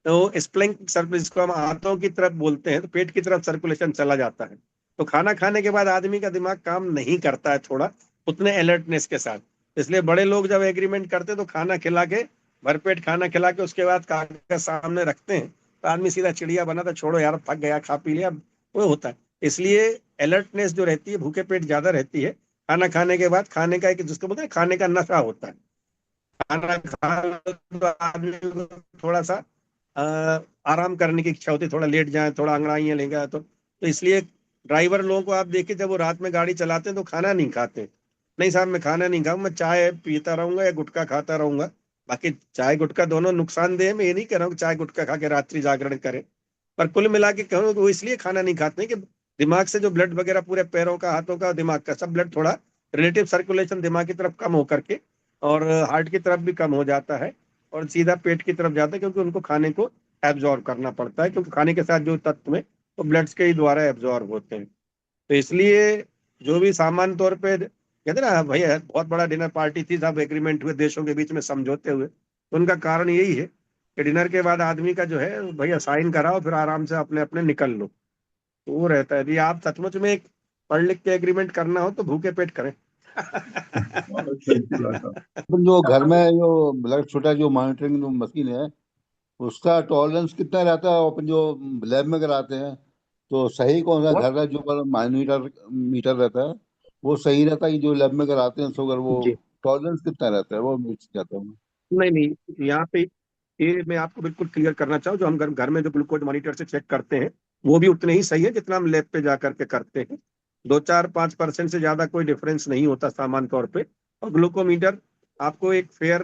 तो स्प्लिंग सर्कुलेशन, जिसको हम हाथों की तरफ बोलते हैं, तो पेट की तरफ सर्कुलेशन चला जाता है। तो खाना खाने के बाद आदमी का दिमाग काम नहीं करता है थोड़ा उतने अलर्टनेस के साथ। इसलिए बड़े लोग जब एग्रीमेंट करते हैं तो खाना खिला के, भरपेट खाना खिला के उसके बाद कागज सामने रखते हैं, तो आदमी सीधा चिड़िया बना था, छोड़ो यार थक गया, खा पी लिया, वो होता है। इसलिए अलर्टनेस जो रहती है, भूखे पेट ज्यादा रहती है खाना खाने के बाद। खाने का एक, जिसको बोलते हैं खाने का नशा होता है। खाना खा लो तो आदमी को थोड़ा सा अ, आराम करने की इच्छा होती है, थोड़ा लेट जाए, थोड़ा अंगड़ाइयाँ लेगा। तो इसलिए ड्राइवर लोगों को आप देखिए, जब वो रात में गाड़ी चलाते हैं तो खाना नहीं खाते। नहीं साहब, मैं खाना नहीं खाऊं, मैं चाय पीता रहूंगा या गुटखा खाता रहूंगा। बाकी चाय गुटखा दोनों नुकसानदेह है, मैं ये नहीं कह रहा हूँ कि चाय गुटखा खा के रात्रि जागरण करें। पर कुल मिला के कहूँ कि वो इसलिए खाना नहीं खाते हैं कि दिमाग से जो ब्लड वगैरह पूरे पैरों का, हाथों का, दिमाग का सब ब्लड थोड़ा रिलेटिव सर्कुलेशन दिमाग की तरफ कम होकर के और हार्ट की तरफ भी कम हो जाता है और सीधा पेट की तरफ जाता है। क्योंकि उनको खाने को एब्जॉर्ब करना पड़ता है, क्योंकि खाने के साथ जो तत्व में वो ब्लड्स के ही द्वारा एब्जॉर्ब होते हैं। तो इसलिए जो भी सामान्य तौर पे कहते ना भैया, बहुत बड़ा डिनर पार्टी थी, सब एग्रीमेंट हुए देशों के बीच में समझौते हुए, तो उनका कारण यही है कि डिनर के बाद आदमी का जो है भैया साइन कराओ, फिर आराम से अपने अपने निकल लो। तो वो रहता है। यदि आप सचमुच में एक पढ़ लिख के एग्रीमेंट करना हो तो भूखे पेट करें। सही की बात है। अपन जो घर में जो ब्लड शुगर जो मॉनिटरिंग जो मशीन है, उसका टॉलरेंस कितना रहता है? अपन जो लैब में कराते हैं तो सही कौन सा और घर का जो पर माइनीटर मीटर रहता है वो सही रहता है कि जो लैब में कराते हैं शुगर, वो जी, टॉलरेंस कितना रहता है वो पूछ जाता हूँ। नहीं नहीं, यहाँ पे ये मैं आपको बिल्कुल क्लियर करना चाहूँ, जो हम घर में जो ग्लूकोज मॉनिटर से चेक करते हैं वो भी उतने ही सही है जितना हम लैब पे जा करके करते हैं। 2-4-5% से ज्यादा कोई डिफरेंस नहीं होता सामान्य तौर पे। और ग्लूकोमीटर आपको एक फेयर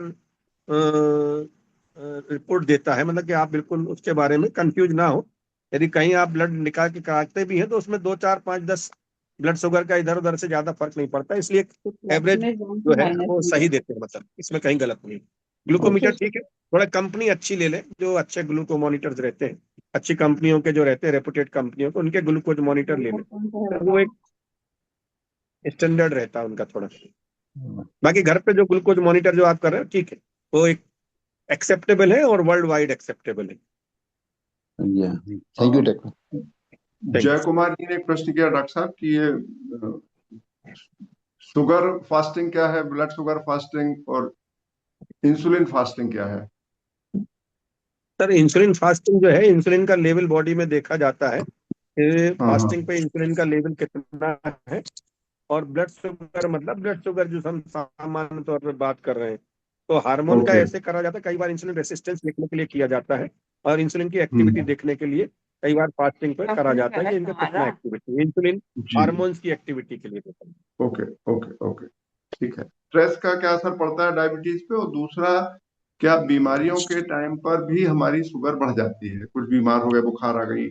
रिपोर्ट देता है, मतलब कि आप बिल्कुल उसके बारे में कंफ्यूज ना हो। यदि कहीं आप ब्लड निकाल के कराते भी हैं तो उसमें 2-4-5-10 ब्लड शुगर का इधर उधर से ज्यादा फर्क नहीं पड़ता। इसलिए एवरेज जो है वो सही देते हैं, मतलब इसमें कहीं गलत नहीं। ग्लूकोमीटर ठीक है, थोड़ा कंपनी अच्छी ले लें, जो अच्छे ग्लूको मॉनिटर्स रहते हैं, अच्छी कंपनियों के जो रहते हैं, रेपुटेड कंपनियों के, उनके ग्लूकोज मॉनिटर ले लें, तो वो एक स्टैंडर्ड रहता है उनका थोड़ा। बाकी घर पे जो ग्लूकोज मॉनिटर जो आप कर रहे हो ठीक है, वो एक एक्सेप्टेबल है और वर्ल्ड वाइड एक्सेप्टेबल है। Thank you doctor. जय कुमार जी ने एक प्रश्न किया डॉक्टर साहब कि ये शुगर फास्टिंग क्या है, ब्लड शुगर फास्टिंग और इंसुलिन फास्टिंग क्या है? सर, इंसुलिन फास्टिंग जो है, इंसुलिन का लेवल बॉडी में देखा जाता है कि हाँ हाँ। फास्टिंग पे इंसुलिन का लेवल कितना है। और ब्लड शुगर मतलब ब्लड शुगर जो हम सामान्य तौर पर बात कर रहे हैं, तो हार्मोन का ओके। ऐसे करा जाता है, कई बार इंसुलिन रेसिस्टेंस देखने के लिए किया जाता है और इंसुलिन की हम्म। एक्टिविटी देखने के लिए कई बार फास्टिंग पे करा जाता है कि इनका कितना एक्टिविटी। इंसुलिन जी। हार्मोन्स की एक्टिविटी के लिए होता है। ओके ओके ओके, ठीक है। स्ट्रेस का क्या असर पड़ता है डायबिटीज पे? और दूसरा, क्या बीमारियों के टाइम पर भी हमारी शुगर बढ़ जाती है? कुछ बीमार हो गए, बुखार आ गई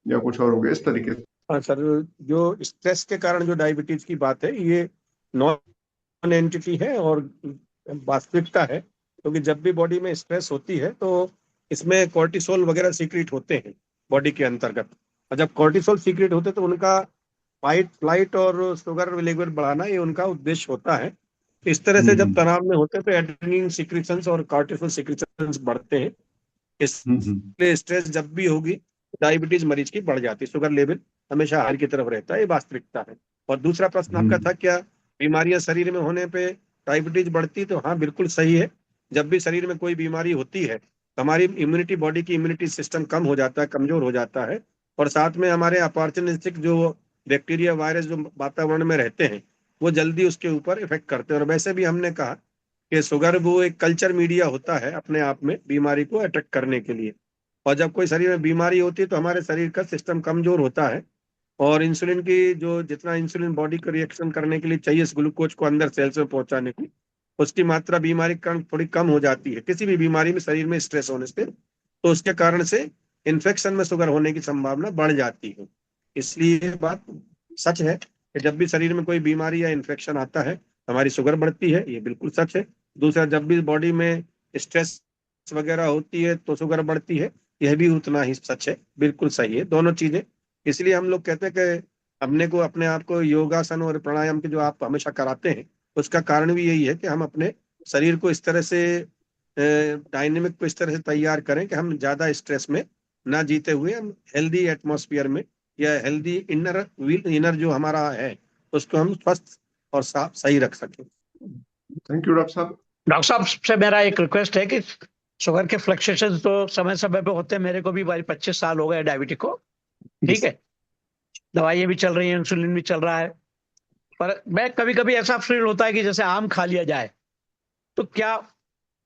या कुछ और हो गया इस तरीके से? हाँ सर, जो स्ट्रेस के कारण जो डायबिटीज की बात है, ये नॉन एंटिटी है और वास्तविकता है। क्योंकि जब भी बॉडी में स्ट्रेस होती है तो इसमें कॉर्टिसोल वगैरह सीक्रेट होते हैं बॉडी के अंतर्गत। और जब कॉर्टिसोल सीक्रेट होते हैं तो उनका फाइट फ्लाइट और शुगर लेवल बढ़ाना, ये उनका उद्देश्य होता है। इस तरह से जब तनाव में होते हैं तो एड्रेनलिन सीक्रेशंस और कॉर्टिसोल सीक्रेशंस बढ़ते हैं। हम्म। इसलिए स्ट्रेस जब भी होगी डायबिटीज मरीज की बढ़ जाती है, शुगर लेवल हमेशा हाई की तरफ रहता है, ये वास्तविकता है। और दूसरा प्रश्न आपका था, क्या बीमारियां शरीर में होने पे डायबिटीज बढ़ती? तो हाँ, बिल्कुल सही है। जब भी शरीर में कोई बीमारी होती है तो हमारी इम्यूनिटी, बॉडी की इम्यूनिटी सिस्टम कम हो जाता है, कमजोर हो जाता है। और साथ में हमारे अपॉर्चुनिस्टिक जो बैक्टीरिया वायरस जो वातावरण में रहते हैं, वो जल्दी उसके ऊपर इफेक्ट करते हैं। और वैसे भी हमने कहा कि शुगर वो एक कल्चर मीडिया होता है अपने आप में बीमारी को अटैक करने के लिए। और जब कोई शरीर में बीमारी होती है तो हमारे शरीर का सिस्टम कमजोर होता है और इंसुलिन की जो जितना इंसुलिन बॉडी को रिएक्शन करने के लिए चाहिए इस ग्लूकोज को अंदर सेल्स में पहुंचाने की, उसकी मात्रा बीमारी के कारण थोड़ी कम हो जाती है। किसी भी बीमारी में शरीर में स्ट्रेस होने से, तो उसके कारण से इन्फेक्शन में शुगर होने की संभावना बढ़ जाती है। इसलिए ये बात सच है कि जब भी शरीर में कोई बीमारी या इन्फेक्शन आता है हमारी शुगर बढ़ती है, ये बिल्कुल सच है। दूसरा, जब भी बॉडी में स्ट्रेस वगैरह होती है तो शुगर बढ़ती है, यह भी उतना ही सच है, बिल्कुल सही है दोनों चीजें। इसलिए हम लोग कहते हैं कि अपने आप को योगासन और प्राणायाम के जो आप हमेशा कराते हैं, उसका कारण भी यही है कि हम अपने शरीर को इस तरह से, डायनेमिक को इस तरह से तैयार करें कि हम ज्यादा स्ट्रेस में ना जीते हुए हम हेल्दी एटमॉस्फेयर में, या हेल्दी इनर जो हमारा है उसको हम स्वस्थ और साफ सही रख सकें। थैंक यू डॉक्टर साहब। डॉक्टर साहब से मेरा एक रिक्वेस्ट है कि शुगर के फ्लक्चुएशन तो समय समय पे होते हैं, मेरे को भी 25 साल हो गए डायबिटिक को, ठीक है, दवाइयाँ भी चल रही हैं, इंसुलिन भी चल रहा है, पर मैं कभी कभी ऐसा फील होता है कि जैसे आम खा लिया जाए, तो क्या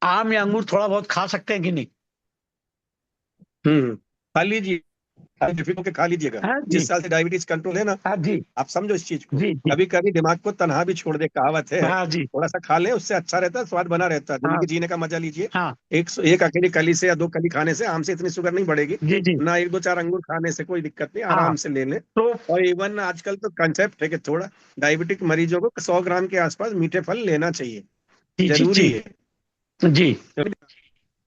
आम या अंगूर थोड़ा बहुत खा सकते हैं कि नहीं? खा लीजिए, डिफिकल्ट के खा लीजिएगा। हाँ जी, जिस साल से डायबिटीज कंट्रोल है ना, हाँ जी, आप समझो इस चीज को। जी जी, कभी कभी दिमाग को तनहा भी छोड़ दे, कहावत है, हाँ जी, थोड़ा सा खा ले, उससे अच्छा रहता है, स्वाद बना रहता है, हाँ जिंदगी जीने का मजा लीजिए। हाँ, एक अकेली कली से या 2 कली खाने से आम से इतनी शुगर नहीं बढ़ेगी जी जी, ना, 1-2-4 अंगूर खाने से कोई दिक्कत नहीं, हाँ, आराम से ले लें। तो और इवन आजकल तो कंसेप्ट है कि थोड़ा डायबिटिक मरीजों को 100 ग्राम के आसपास मीठे फल लेना चाहिए, जी जी जरूरी जी है। जी,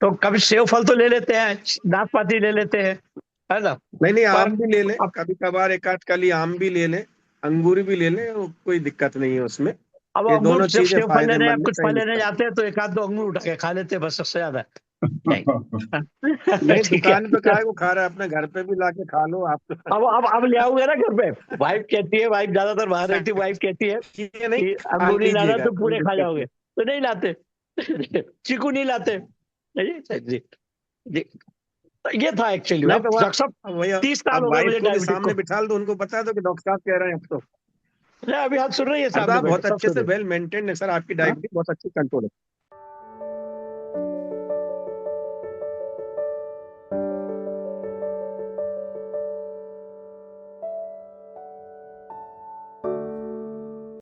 तो कभी सेव फल तो ले लेते हैं, नाशपाती ले लेते हैं, है ना, नहीं, पर आम भी ले लें, अब कभी कभार एक आध कली आम भी ले लें, अंगूर भी ले लें, वो कोई दिक्कत नहीं है उसमें। अब ये अंगूर दोनों जब चीजें सेव फल लेने या फायदेमंद है, कुछ कहीं फल लेने दिक्कत जाते हैं तो एक आध 2 अंगूर उठा के खा लेते हैं, बस, सबसे ज्यादा नहीं। नहीं। ठीक है, दुकान पे काहे को खा रहा है, अपने घर पे भी लाके खा लो आप तो। अब ले आऊंगा ना घर पे, वाइफ कहती है, वाइफ ज्यादातर बाहर रहती है, वाइफ कहती है ये नहीं, कि खा अंगूर नहीं लाना लीजिएगा, तो कोई पूरे खा दिक्कत जाओगे, नहीं। तो नहीं लाते। चीकू नहीं लाते जी जी। तो ये था एक्चुअली। नहीं अब तो डॉक्टर साहब अब वही, 30 साल अब हो गए वाइफ मुझे को भी डायबिटिक सामने को। बिठा दो, उनको बता दो कि डॉक्टर साहब कह रहे हैं अब तो। अभी हाथ सुन रही है अब तो सामने आप बहुत बैठे, सब अच्छे सुन से रहे वेल मेंटेन्ड है सर, आपकी हैं। हाँ? डायबिटीज बहुत अच्छी कंट्रोल है।